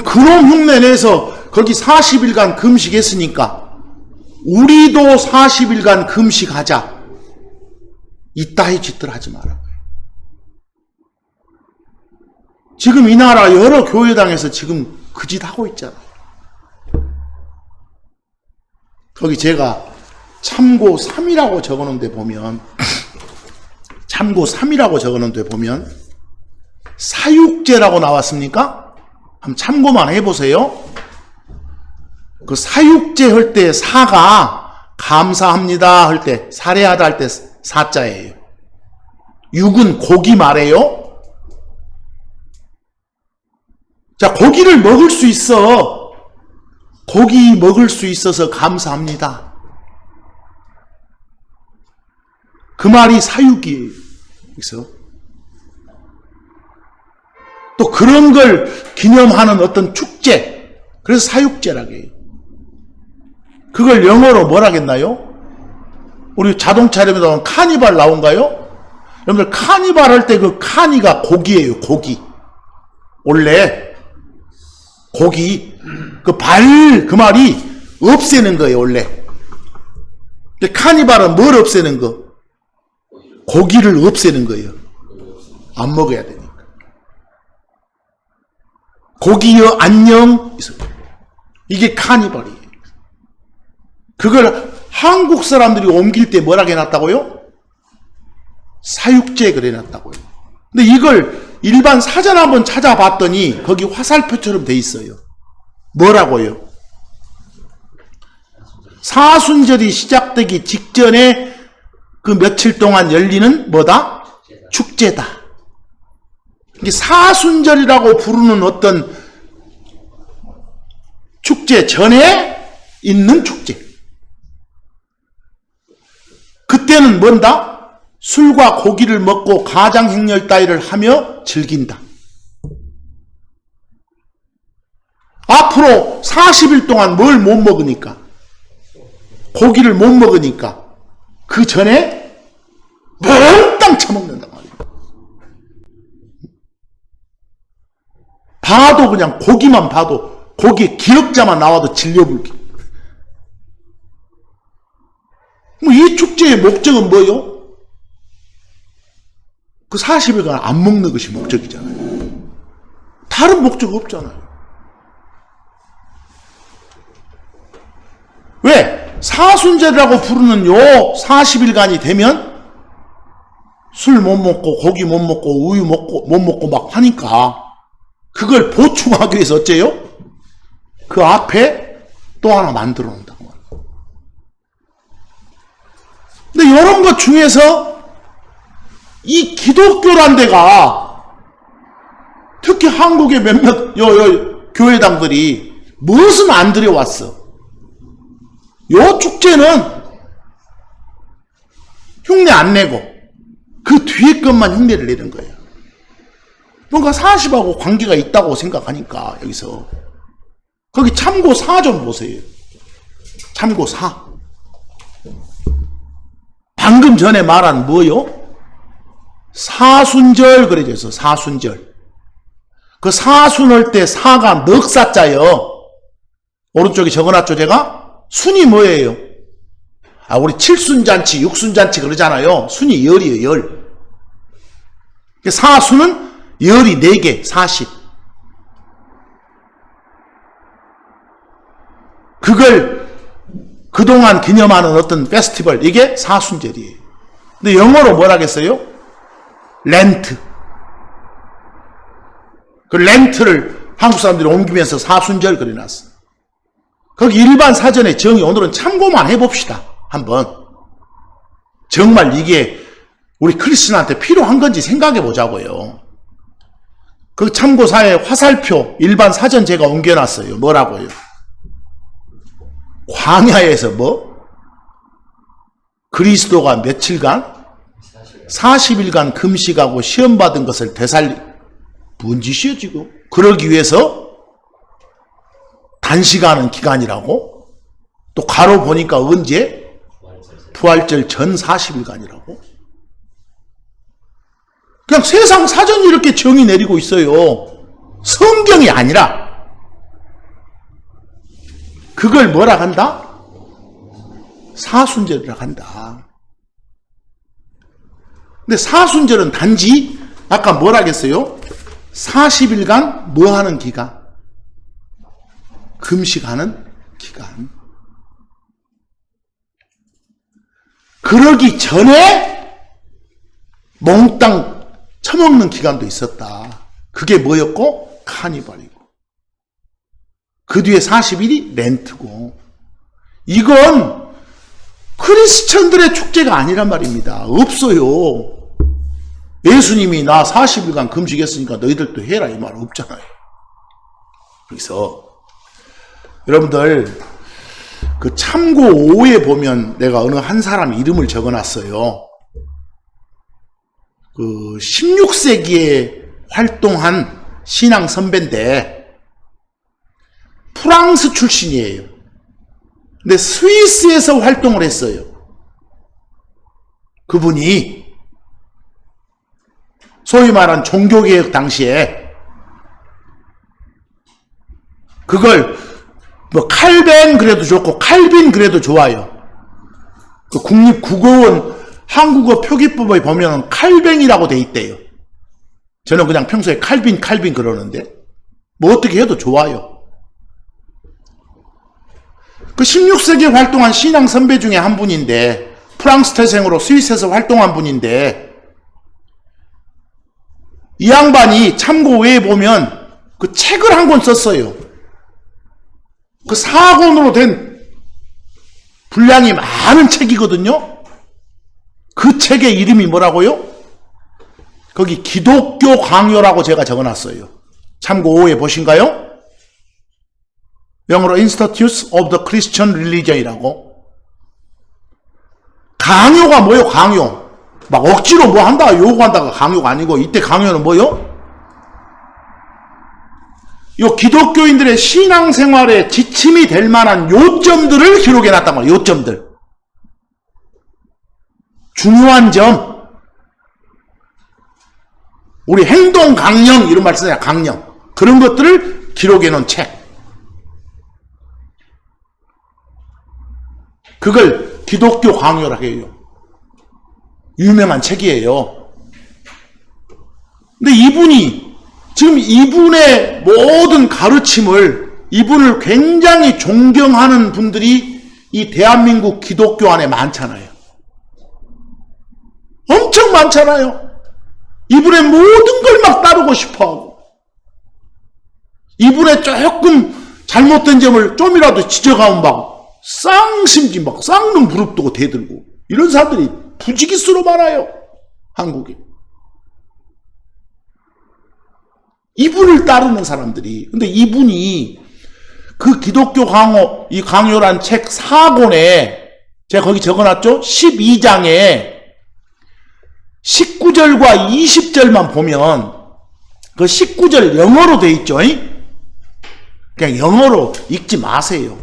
그럼 흉내내서 거기 40일간 금식했으니까 우리도 40일간 금식하자. 이따위 짓들 하지 마라. 지금 이 나라 여러 교회당에서 지금 그 짓 하고 있잖아요. 거기 제가 참고 3이라고 적어놓은 데 보면 참고 3이라고 적어놓은 데 보면 사육제라고 나왔습니까? 한번 참고만 해보세요. 그 사육제 할 때 사가 감사합니다 할 때 살해하다 할 때 사자예요. 육은 고기 말이에요. 자, 고기를 먹을 수 있어. 고기 먹을 수 있어서 감사합니다. 그 말이 사육이에요. 그래서 또 그런 걸 기념하는 어떤 축제, 그래서 사육제라고 해요. 그걸 영어로 뭐라겠나요? 우리 자동차 이름에 나오는 카니발 나온가요? 여러분들 카니발 할 때 그 카니가 고기예요. 고기. 원래 고기 그 말이 없애는 거예요. 원래. 근데 카니발은 뭘 없애는 거? 고기를 없애는 거예요. 안 먹어야 되니까. 고기여 안녕. 이게 카니발이에요. 그걸 한국 사람들이 옮길 때 뭐라고 해놨다고요? 사육제 그래 놨다고요. 근데 이걸 일반 사전 한번 찾아봤더니 거기 화살표처럼 돼 있어요. 뭐라고요? 사순절이 시작되기 직전에 그 며칠 동안 열리는 뭐다? 축제다. 이게 사순절이라고 부르는 어떤 축제 전에 있는 축제. 그때는 뭔다? 술과 고기를 먹고 가장행렬 따위를 하며 즐긴다. 앞으로 40일 동안 뭘 못 먹으니까, 고기를 못 먹으니까 그 전에 몽땅 처먹는단 말이에요. 봐도 그냥 고기만 봐도 고기 기억자만 나와도 질려불기. 뭐 이 축제의 목적은 뭐요? 그 40일간 안 먹는 것이 목적이잖아요. 다른 목적 없잖아요. 왜? 사순절이라고 부르는 요 40일간이 되면 술 못 먹고 고기 못 먹고 우유 못 먹고 막 하니까 그걸 보충하기 위해서 어째요? 그 앞에 또 하나 만들어 놓는다고 말이에요. 근데 이런 것 중에서 이 기독교란 데가 특히 한국의 몇몇 교회당들이 무엇은 안 들여왔어. 요 축제는 흉내 안 내고 그 뒤에 것만 흉내를 내는 거예요. 뭔가 40하고 관계가 있다고 생각하니까 여기서 거기 참고 4 좀 보세요. 참고 4. 방금 전에 말한 뭐요? 사순절 그래져 있어. 사순절. 그 사순할 때 사가 넉사자요. 오른쪽에 적어놨죠 제가? 순이 뭐예요? 우리 7순잔치 6순잔치 그러잖아요. 순이 열이에요. 열. 사순은 열이 4개 40. 그걸 그동안 기념하는 어떤 페스티벌, 이게 사순절이에요. 근데 영어로 뭐라겠어요? 렌트. 그 렌트를 한국 사람들이 옮기면서 사순절 그려놨어. 거기 일반 사전에 정의, 오늘은 참고만 해봅시다. 한번. 정말 이게 우리 크리스천한테 필요한 건지 생각해 보자고요. 그 참고사에 화살표 일반 사전 제가 옮겨놨어요. 뭐라고요? 광야에서 뭐? 그리스도가 며칠간? 40일간 금식하고 시험받은 것을 뭔 짓이요 지금? 그러기 위해서 단식하는 기간이라고? 또 가로 보니까 언제? 부활절 전 40일간이라고? 그냥 세상 사전이 이렇게 정의 내리고 있어요. 성경이 아니라. 그걸 뭐라 한다? 사순절이라 한다. 근데 사순절은 단지 아까 뭐라 했어요? 40일간 뭐 하는 기간? 금식하는 기간. 그러기 전에 몽땅 처먹는 기간도 있었다. 그게 뭐였고? 카니발이고. 그 뒤에 40일이 렌트고. 이건 크리스천들의 축제가 아니란 말입니다. 없어요. 예수님이 나 40일간 금식했으니까 너희들도 해라 이 말 없잖아요. 그래서 여러분들 그 참고 5에 보면 내가 어느 한 사람 이름을 적어놨어요. 그 16세기에 활동한 신앙 선배인데 프랑스 출신이에요. 근데 스위스에서 활동을 했어요. 그분이 소위 말한 종교개혁 당시에 그걸 뭐 칼뱅 그래도 좋고 칼빈 그래도 좋아요. 그 국립국어원 한국어 표기법에 보면 칼뱅이라고 돼 있대요. 저는 그냥 평소에 칼빈 그러는데 뭐 어떻게 해도 좋아요. 그 16세기에 활동한 신앙 선배 중에 한 분인데 프랑스 태생으로 스위스에서 활동한 분인데 이 양반이 참고 외에 보면 그 책을 한 권 썼어요. 그 4권으로 된 분량이 많은 책이거든요. 그 책의 이름이 뭐라고요? 거기 기독교 강요라고 제가 적어놨어요. 참고 5에 보신가요? 영어로 Institutes of the Christian Religion이라고. 강요가 뭐예요? 강요. 막 억지로 뭐 한다 요구한다가 강요가 아니고 이때 강요는 뭐요? 요 기독교인들의 신앙생활에 지침이 될 만한 요점들을 기록해놨단 말이에요. 요점들. 중요한 점. 우리 행동 강령 이런 말 쓰잖아요. 강령. 그런 것들을 기록해놓은 책. 그걸 기독교 강요라 해요. 유명한 책이에요. 근데 지금 이분의 모든 가르침을, 이분을 굉장히 존경하는 분들이 이 대한민국 기독교 안에 많잖아요. 엄청 많잖아요. 이분의 모든 걸 막 따르고 싶어하고, 이분의 조금 잘못된 점을 좀이라도 지적하면 막 쌍심지 막 쌍능 무릎 두고 대들고, 이런 사람들이 부지기수로 많아요. 한국에. 이분을 따르는 사람들이. 근데 이분이 그 기독교 이 강요란 책 4권에 제가 거기 적어놨죠? 12장에 19절과 20절만 보면 그 19절 영어로 돼 있죠? 그냥 영어로 읽지 마세요.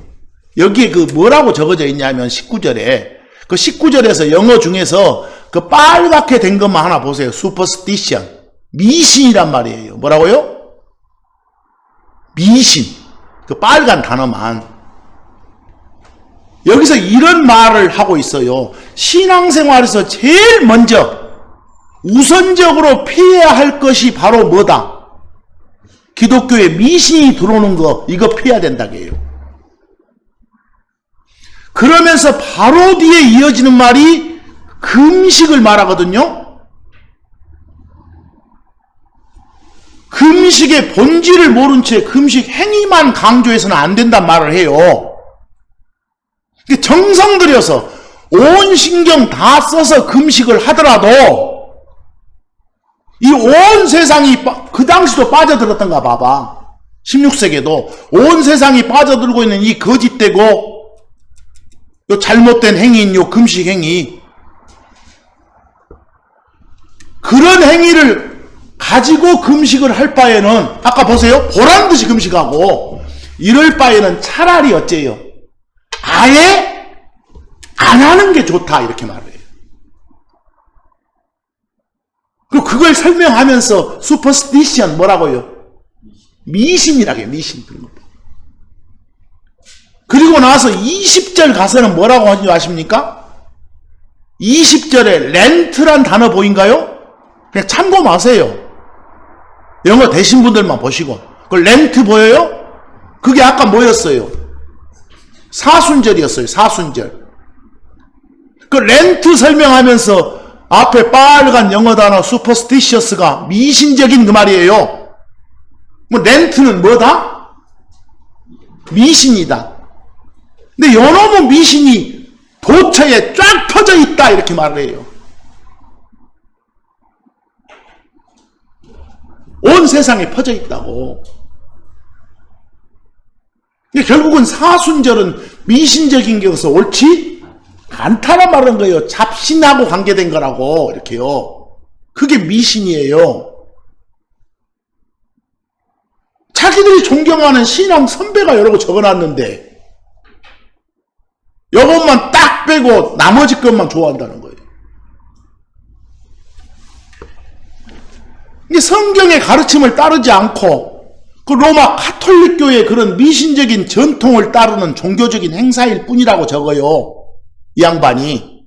여기에 그 뭐라고 적어져 있냐면 19절에 그 19절에서 영어 중에서 그 빨갛게 된 것만 하나 보세요. superstition. 미신이란 말이에요. 뭐라고요? 미신. 그 빨간 단어만. 여기서 이런 말을 하고 있어요. 신앙생활에서 제일 먼저 우선적으로 피해야 할 것이 바로 뭐다? 기독교에 미신이 들어오는 거, 이거 피해야 된다게요. 그러면서 바로 뒤에 이어지는 말이 금식을 말하거든요. 금식의 본질을 모른 채 금식 행위만 강조해서는 안 된단 말을 해요. 정성 들여서 온 신경 다 써서 금식을 하더라도 이 온 세상이 그 당시도 빠져들었던가 봐봐. 16세기에도 온 세상이 빠져들고 있는 이 거짓되고 요 잘못된 행위인 요 금식 행위, 그런 행위를 가지고 금식을 할 바에는 아까 보세요. 보란듯이 금식하고 이럴 바에는 차라리 어째요? 아예 안 하는 게 좋다 이렇게 말해요. 그리고 그걸 설명하면서 superstition 뭐라고요? 미신이라고요. 미신. 그리고 나서 20절 가서는 뭐라고 하는지 아십니까? 20절에 렌트란 단어 보인가요? 그냥 참고 마세요. 영어 되신 분들만 보시고. 그 렌트 보여요? 그게 아까 뭐였어요? 사순절이었어요. 사순절. 그 렌트 설명하면서 앞에 빨간 영어 단어 superstitious가 미신적인 그 말이에요. 뭐 렌트는 뭐다? 미신이다. 근데 요놈의 미신이 도처에 쫙 퍼져 있다 이렇게 말을 해요. 온 세상에 퍼져 있다고. 결국은 사순절은 미신적인 게여서 옳지 않다란 말은 거예요. 잡신하고 관계된 거라고 이렇게요. 그게 미신이에요. 자기들이 존경하는 신앙 선배가 여러 거 적어놨는데 요것만 딱 빼고 나머지 것만 좋아한다는 거예요. 이게 성경의 가르침을 따르지 않고 그 로마 가톨릭교의 그런 미신적인 전통을 따르는 종교적인 행사일 뿐이라고 적어요. 이 양반이.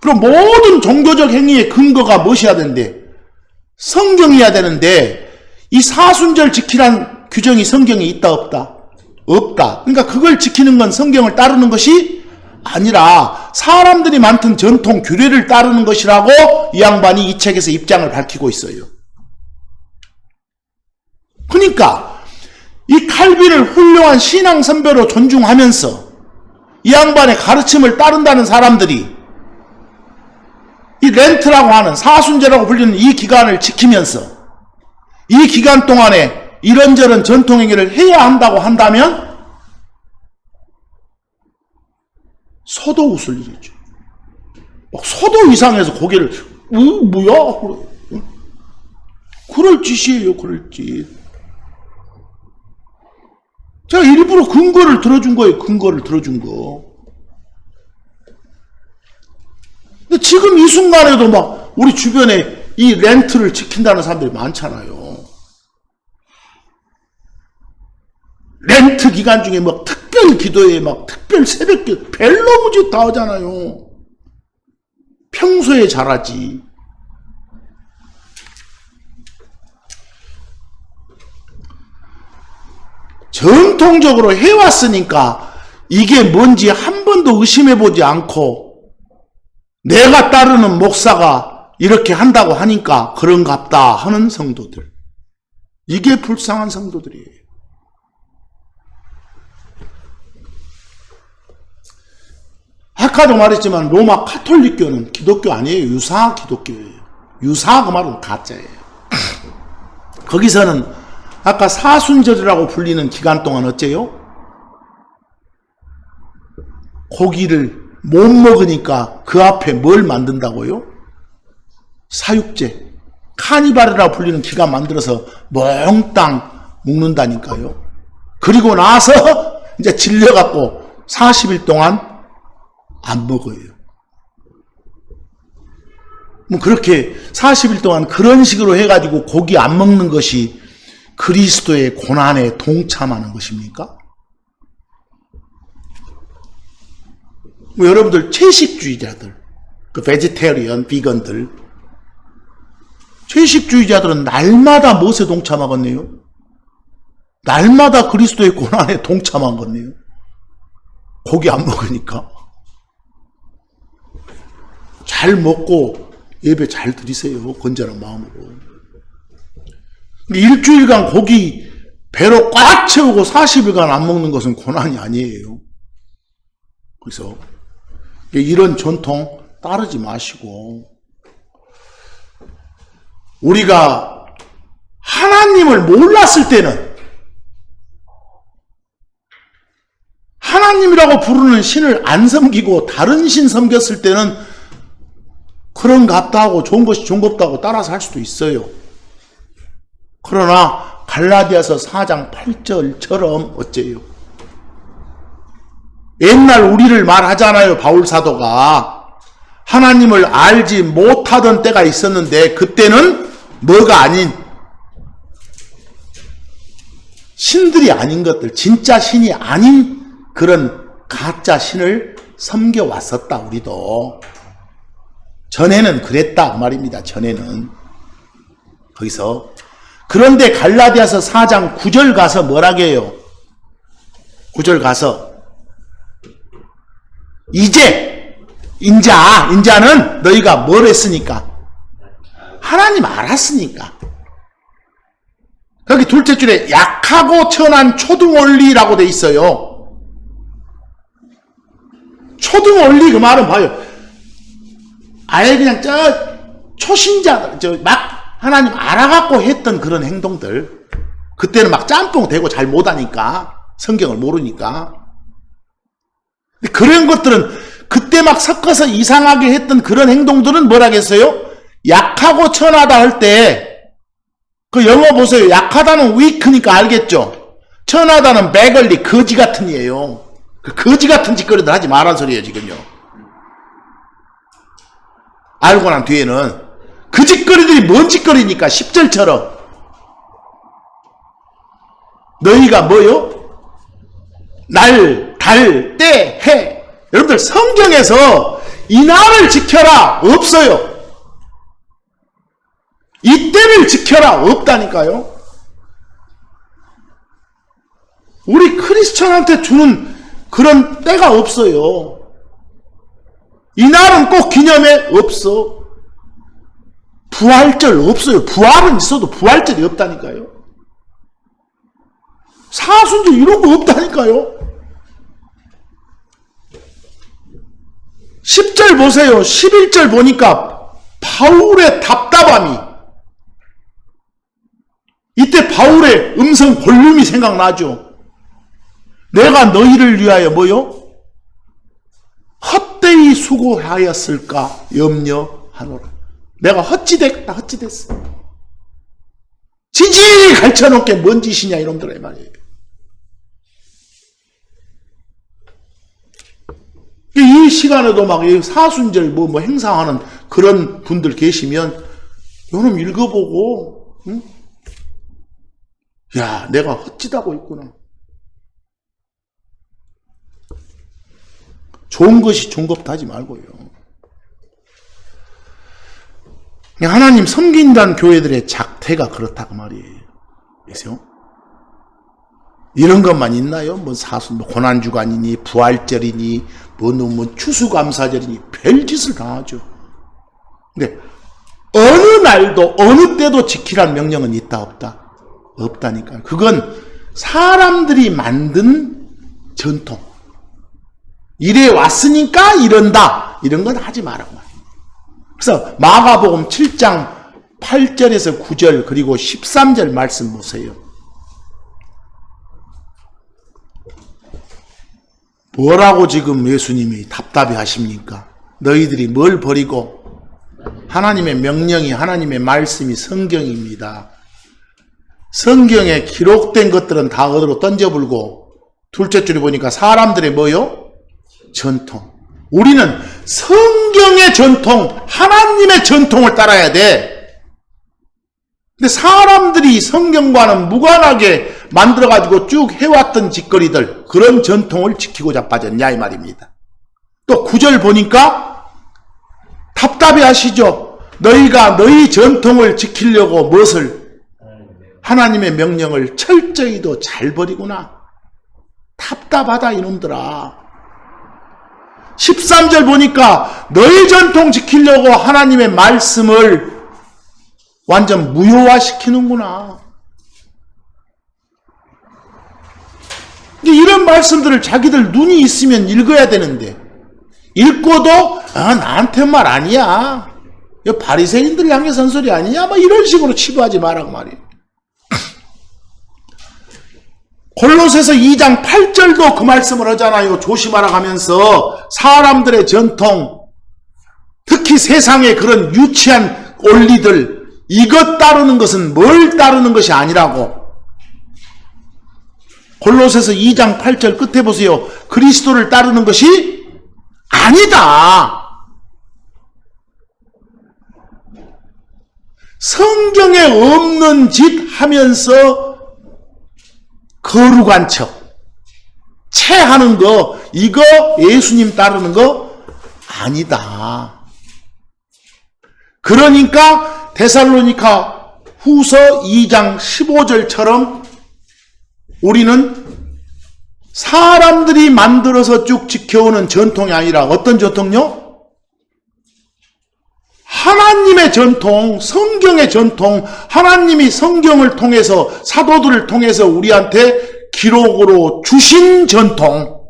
그럼 모든 종교적 행위의 근거가 무엇이어야 되는데? 성경이어야 되는데 이 사순절 지키란 규정이 성경에 있다 없다? 없다. 그러니까 그걸 지키는 건 성경을 따르는 것이 아니라 사람들이 만든 전통 규례를 따르는 것이라고 이 양반이 이 책에서 입장을 밝히고 있어요. 그러니까 이 칼빈을 훌륭한 신앙 선배로 존중하면서 이 양반의 가르침을 따른다는 사람들이 이 렌트라고 하는 사순절이라고 불리는 이 기간을 지키면서 이 기간 동안에 이런저런 전통행위를 해야 한다고 한다면 소도 웃을 일이죠. 막 소도 이상해서 고개를 뭐야? 그럴 짓이에요. 그럴 짓. 제가 일부러 근거를 들어준 거예요. 근거를 들어준 거. 근데 지금 이 순간에도 막 우리 주변에 이 렌트를 지킨다는 사람들이 많잖아요. 렌트 기간 중에 막 특별 기도에 막 특별 새벽기도 벨로무지 다 하잖아요. 평소에 잘하지. 전통적으로 해왔으니까 이게 뭔지 한 번도 의심해보지 않고 내가 따르는 목사가 이렇게 한다고 하니까 그런갑다 하는 성도들. 이게 불쌍한 성도들이에요. 아까도 말했지만 로마 가톨릭교는 기독교 아니에요. 유사 기독교예요. 유사 그 말은 가짜예요. 거기서는 아까 사순절이라고 불리는 기간 동안 어째요? 고기를 못 먹으니까 그 앞에 뭘 만든다고요? 사육제, 카니발이라고 불리는 기간 만들어서 몽땅 먹는다니까요. 그리고 나서 이제 질려갖고 40일 동안 안 먹어요. 뭐 그렇게 40일 동안 그런 식으로 해가지고 고기 안 먹는 것이 그리스도의 고난에 동참하는 것입니까? 뭐 여러분들 채식주의자들, 그 베지테리언, 비건들, 채식주의자들은 날마다 무엇에 동참하겠네요? 날마다 그리스도의 고난에 동참하겠네요. 고기 안 먹으니까. 잘 먹고 예배 잘 드리세요. 건전한 마음으로. 일주일간 고기 배로 꽉 채우고 40일간 안 먹는 것은 고난이 아니에요. 그래서 이런 전통 따르지 마시고, 우리가 하나님을 몰랐을 때는, 하나님이라고 부르는 신을 안 섬기고 다른 신 섬겼을 때는 그런 같다 하고 좋은 것이 좋은 것 없다고 따라서 할 수도 있어요. 그러나 갈라디아서 4장 8절처럼 어째요? 옛날 우리를 말하잖아요. 바울 사도가 하나님을 알지 못하던 때가 있었는데 그때는 뭐가 아닌 신들이 아닌 것들, 진짜 신이 아닌 그런 가짜 신을 섬겨왔었다. 우리도 전에는 그랬다 그 말입니다. 전에는. 거기서 그런데 갈라디아서 4장 9절 가서 뭐라고 해요? 9절 가서 인자는 너희가 뭘 했으니까? 하나님 알았으니까. 거기 둘째 줄에 약하고 천한 초등원리라고 돼 있어요. 초등원리 그 말은 봐요. 아예 그냥 초신자들, 막 하나님 알아갖고 했던 그런 행동들. 그때는 막 짬뽕 되고 잘 못하니까, 성경을 모르니까. 그런 것들은 그때 막 섞어서 이상하게 했던 그런 행동들은 뭐라겠어요? 약하고 천하다 할 때, 그 영어 보세요. 약하다는 weak니까 알겠죠? 천하다는 beggarly, 거지 같은 이에요. 그 거지 같은 짓거리들 하지 말란 소리예요, 지금요. 알고 난 뒤에는 그 짓거리들이 뭔 짓거리니까 10절처럼 너희가 뭐요? 날, 달, 때, 해. 여러분들 성경에서 이 날을 지켜라 없어요. 이 때를 지켜라 없다니까요. 우리 크리스천한테 주는 그런 때가 없어요. 이 날은 꼭 기념해? 없어. 부활절 없어요. 부활은 있어도 부활절이 없다니까요. 사순절 이런 거 없다니까요. 10절 보세요. 11절 보니까 바울의 답답함이, 이때 바울의 음성 볼륨이 생각나죠. 내가 너희를 위하여 뭐요? 헛되이 수고하였을까 염려하노라. 내가 헛짓했다. 헛짓했어. 지지리 갈쳐놓게 뭔 짓이냐 이놈들의 말이에요. 이 시간에도 막 사순절 뭐 행사하는 그런 분들 계시면 요놈 읽어보고, 응? 야, 내가 헛짓하고 있구나. 좋은 것이 좋은 것부터 하지 말고요. 하나님 섬긴다는 교회들의 작태가 그렇다고 말이에요. 그래서 이런 것만 있나요? 뭐 사순, 뭐 고난주간이니 부활절이니 뭐 추수감사절이니 별짓을 다 하죠. 근데 어느 날도 어느 때도 지키라는 명령은 있다 없다? 없다니까요. 그건 사람들이 만든 전통. 이래 왔으니까 이런다. 이런 건 하지 말라고. 그래서 마가복음 7장 8절에서 9절 그리고 13절 말씀 보세요. 뭐라고 지금 예수님이 답답해 하십니까? 너희들이 뭘 버리고? 하나님의 명령이, 하나님의 말씀이 성경입니다. 성경에 기록된 것들은 다 어디로 던져불고, 둘째 줄에 보니까 사람들의 뭐요? 전통. 우리는 성경의 전통, 하나님의 전통을 따라야 돼. 근데 사람들이 성경과는 무관하게 만들어가지고 쭉 해왔던 짓거리들, 그런 전통을 지키고자 빠졌냐 이 말입니다. 또 9절 보니까 답답해 하시죠. 너희가 너희 전통을 지키려고 무엇을? 하나님의 명령을 철저히도 잘 버리구나. 답답하다 이놈들아. 13절 보니까 너희 전통 지키려고 하나님의 말씀을 완전 무효화시키는구나. 이런 말씀들을 자기들 눈이 있으면 읽어야 되는데, 읽고도 나한테 말 아니야, 바리새인들 향해서 한 소리 아니냐, 막 이런 식으로 치부하지 말라고 말이에요. 골로새서 2장 8절도 그 말씀을 하잖아요. 조심하라 하면서 사람들의 전통, 특히 세상의 그런 유치한 원리들, 이것 따르는 것은 뭘 따르는 것이 아니라고. 골로새서 2장 8절 끝에 보세요. 그리스도를 따르는 것이 아니다. 성경에 없는 짓 하면서 거룩한 척, 체하는 거, 이거 예수님 따르는 거 아니다. 그러니까 데살로니가 후서 2장 15절처럼 우리는 사람들이 만들어서 쭉 지켜오는 전통이 아니라 어떤 전통요? 하나님의 전통, 성경의 전통, 하나님이 성경을 통해서, 사도들을 통해서 우리한테 기록으로 주신 전통,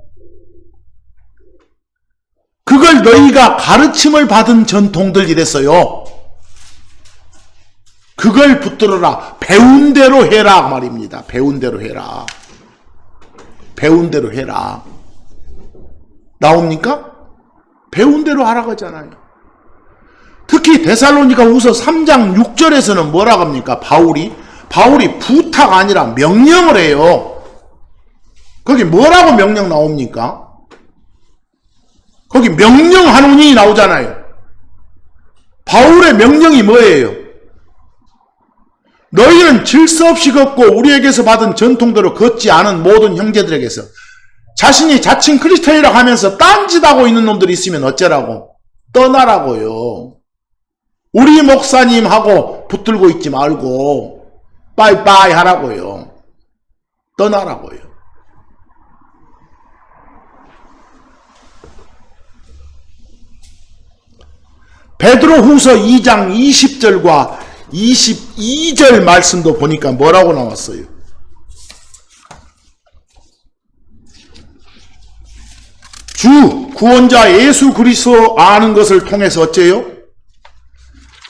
그걸 너희가 가르침을 받은 전통들 이랬어요. 그걸 붙들어라. 배운 대로 해라 말입니다. 배운 대로 해라. 배운 대로 해라. 나옵니까? 배운 대로 하라고 하잖아요. 특히 데살로니가 후서 3장 6절에서는 뭐라고 합니까? 바울이 부탁 아니라 명령을 해요. 거기 뭐라고 명령 나옵니까? 거기 명령하노니 나오잖아요. 바울의 명령이 뭐예요? 너희는 질서 없이 걷고 우리에게서 받은 전통대로 걷지 않은 모든 형제들에게서, 자신이 자칭 크리스천이라고 하면서 딴짓하고 있는 놈들이 있으면 어쩌라고? 떠나라고요. 우리 목사님하고 붙들고 있지 말고 빠이빠이 하라고요. 떠나라고요. 베드로 후서 2장 20절과 22절 말씀도 보니까 뭐라고 나왔어요? 주 구원자 예수 그리스도 아는 것을 통해서 어째요?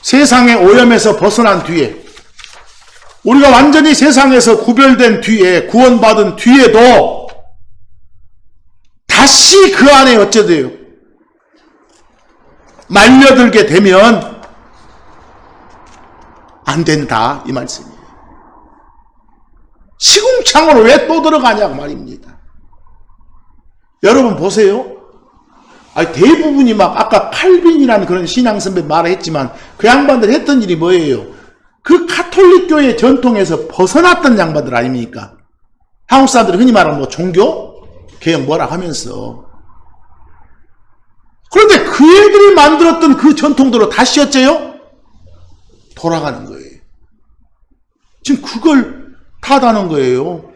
세상의 오염에서 벗어난 뒤에, 우리가 완전히 세상에서 구별된 뒤에, 구원받은 뒤에도 다시 그 안에 어째 돼요? 말려들게 되면 안 된다 이 말씀이에요. 시궁창으로 왜 또 들어가냐고 말입니다. 여러분 보세요. 대부분이 막 아까 칼빈이라는 그런 신앙 선배 말했지만 그 양반들 했던 일이 뭐예요? 그 가톨릭 교회 전통에서 벗어났던 양반들 아닙니까? 한국 사람들이 흔히 말하는 뭐 종교 개혁 뭐라 하면서. 그런데 그 애들이 만들었던 그 전통대로 다시 어째요? 돌아가는 거예요. 지금 그걸 탓하는 거예요.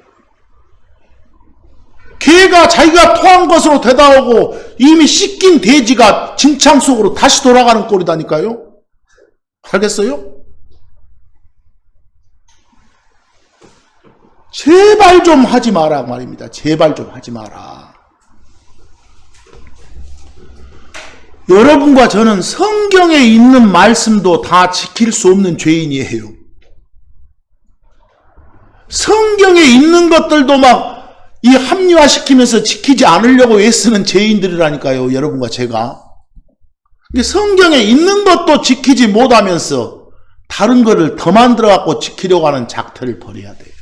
개가 자기가 토한 것으로 되다오고 이미 씻긴 돼지가 진창 속으로 다시 돌아가는 꼴이다니까요. 알겠어요? 제발 좀 하지 마라 말입니다. 제발 좀 하지 마라. 여러분과 저는 성경에 있는 말씀도 다 지킬 수 없는 죄인이에요. 성경에 있는 것들도 막 이 합리화시키면서 지키지 않으려고 애쓰는 죄인들이라니까요. 여러분과 제가. 성경에 있는 것도 지키지 못하면서 다른 거를 더 만들어갖고 지키려고 하는 작태를 버려야 돼요.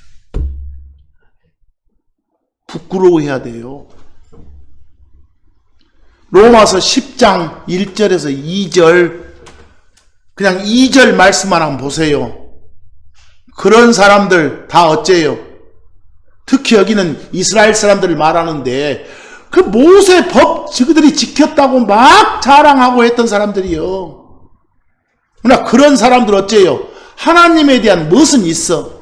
부끄러워해야 돼요. 로마서 10장 1절에서 2절, 그냥 2절 말씀만 한번 보세요. 그런 사람들 다 어째요? 특히 여기는 이스라엘 사람들을 말하는데 그 모세 법 그들이 지켰다고 막 자랑하고 했던 사람들이요. 그러나 그런 사람들 어째요? 하나님에 대한 무엇은 있어?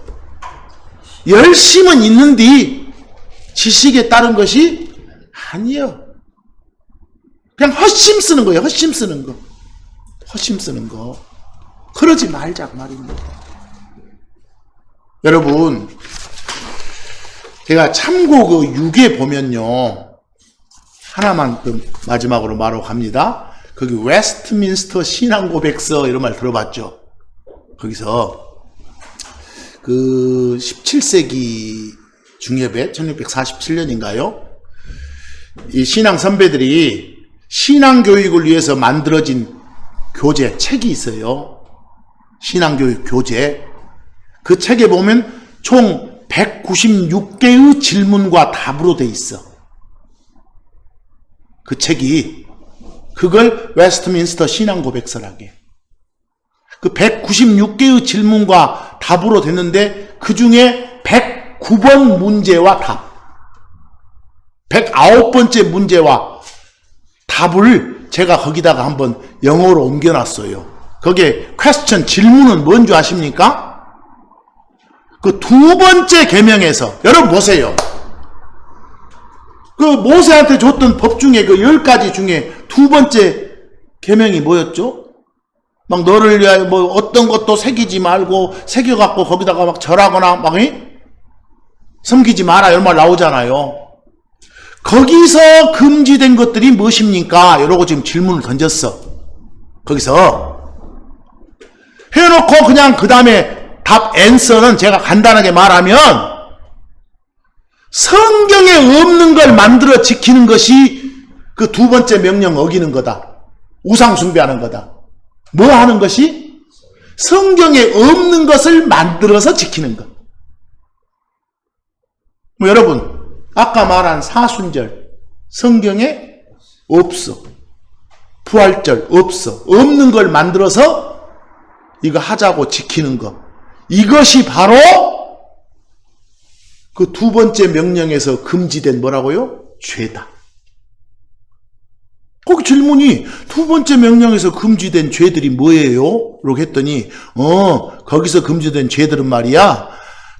열심은 있는데 지식에 따른 것이 아니요. 그냥 헛심 쓰는 거예요. 헛심 쓰는 거. 헛심 쓰는 거. 그러지 말자 말입니다. 여러분, 제가 참고 그 6에 보면요. 하나만 마지막으로 말하고 갑니다. 거기 웨스트민스터 신앙고백서 이런 말 들어봤죠? 거기서 그 17세기 중엽에 1647년인가요? 이 신앙 선배들이 신앙교육을 위해서 만들어진 교재, 책이 있어요. 신앙교육 교재. 그 책에 보면 총 196개의 질문과 답으로 돼 있어. 그 책이 그걸 웨스트민스터 신앙고백서라게. 그 196개의 질문과 답으로 됐는데 그 중에 109번 문제와 답, 109번째 문제와 답을 제가 거기다가 한번 영어로 옮겨놨어요. 거기에 퀘스천, 질문은 뭔지 아십니까? 그 두 번째 계명에서 여러분 보세요. 그 모세한테 줬던 법 중에 그 10가지 중에 두 번째 계명이 뭐였죠? 막 너를 위하여 뭐 어떤 것도 새기지 말고 새겨갖고 거기다가 막 절하거나 막 섬기지 마라 이런 말 나오잖아요. 거기서 금지된 것들이 무엇입니까? 이러고 지금 질문을 던졌어. 거기서 해놓고 그냥 그 다음에 답 앤서는 제가 간단하게 말하면 성경에 없는 걸 만들어 지키는 것이 그 두 번째 명령 어기는 거다. 우상 숭배하는 거다. 뭐 하는 것이? 성경에 없는 것을 만들어서 지키는 것. 뭐 여러분 아까 말한 사순절 성경에 없어. 부활절 없어. 없는 걸 만들어서 이거 하자고 지키는 것. 이것이 바로 그 두 번째 명령에서 금지된 뭐라고요? 죄다. 거기 질문이 두 번째 명령에서 금지된 죄들이 뭐예요? 라고 했더니 거기서 금지된 죄들은 말이야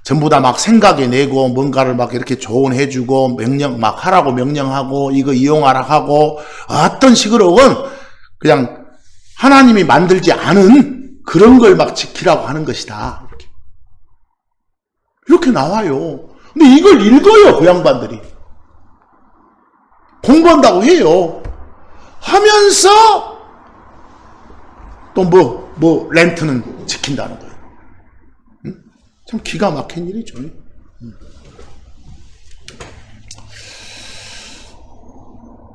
전부 다 막 생각해 내고 뭔가를 막 이렇게 조언해주고 명령 막 하라고 명령하고 이거 이용하라 하고 어떤 식으로건 그냥 하나님이 만들지 않은 그런 걸 막 지키라고 하는 것이다. 이렇게 나와요. 근데 이걸 읽어요, 그 양반들이. 공부한다고 해요. 하면서 또 렌트는 지킨다는 거예요. 참 기가 막힌 일이죠.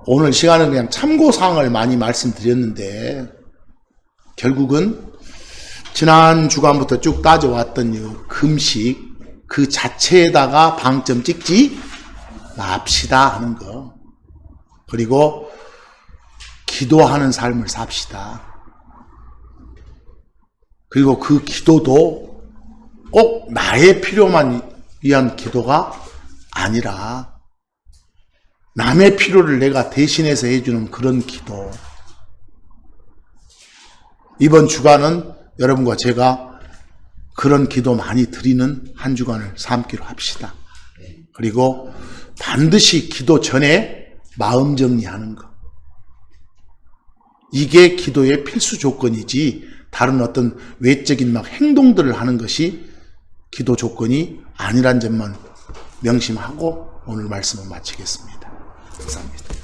오늘 시간은 그냥 참고사항을 많이 말씀드렸는데 결국은 지난 주간부터 쭉 따져왔던 이 금식 그 자체에다가 방점 찍지 맙시다 하는 거. 그리고 기도하는 삶을 삽시다. 그리고 그 기도도 꼭 나의 필요만 위한 기도가 아니라 남의 필요를 내가 대신해서 해주는 그런 기도. 이번 주간은 여러분과 제가 그런 기도 많이 드리는 한 주간을 삼기로 합시다. 그리고 반드시 기도 전에 마음 정리하는 것. 이게 기도의 필수 조건이지 다른 어떤 외적인 막 행동들을 하는 것이 기도 조건이 아니란 점만 명심하고 오늘 말씀을 마치겠습니다. 감사합니다.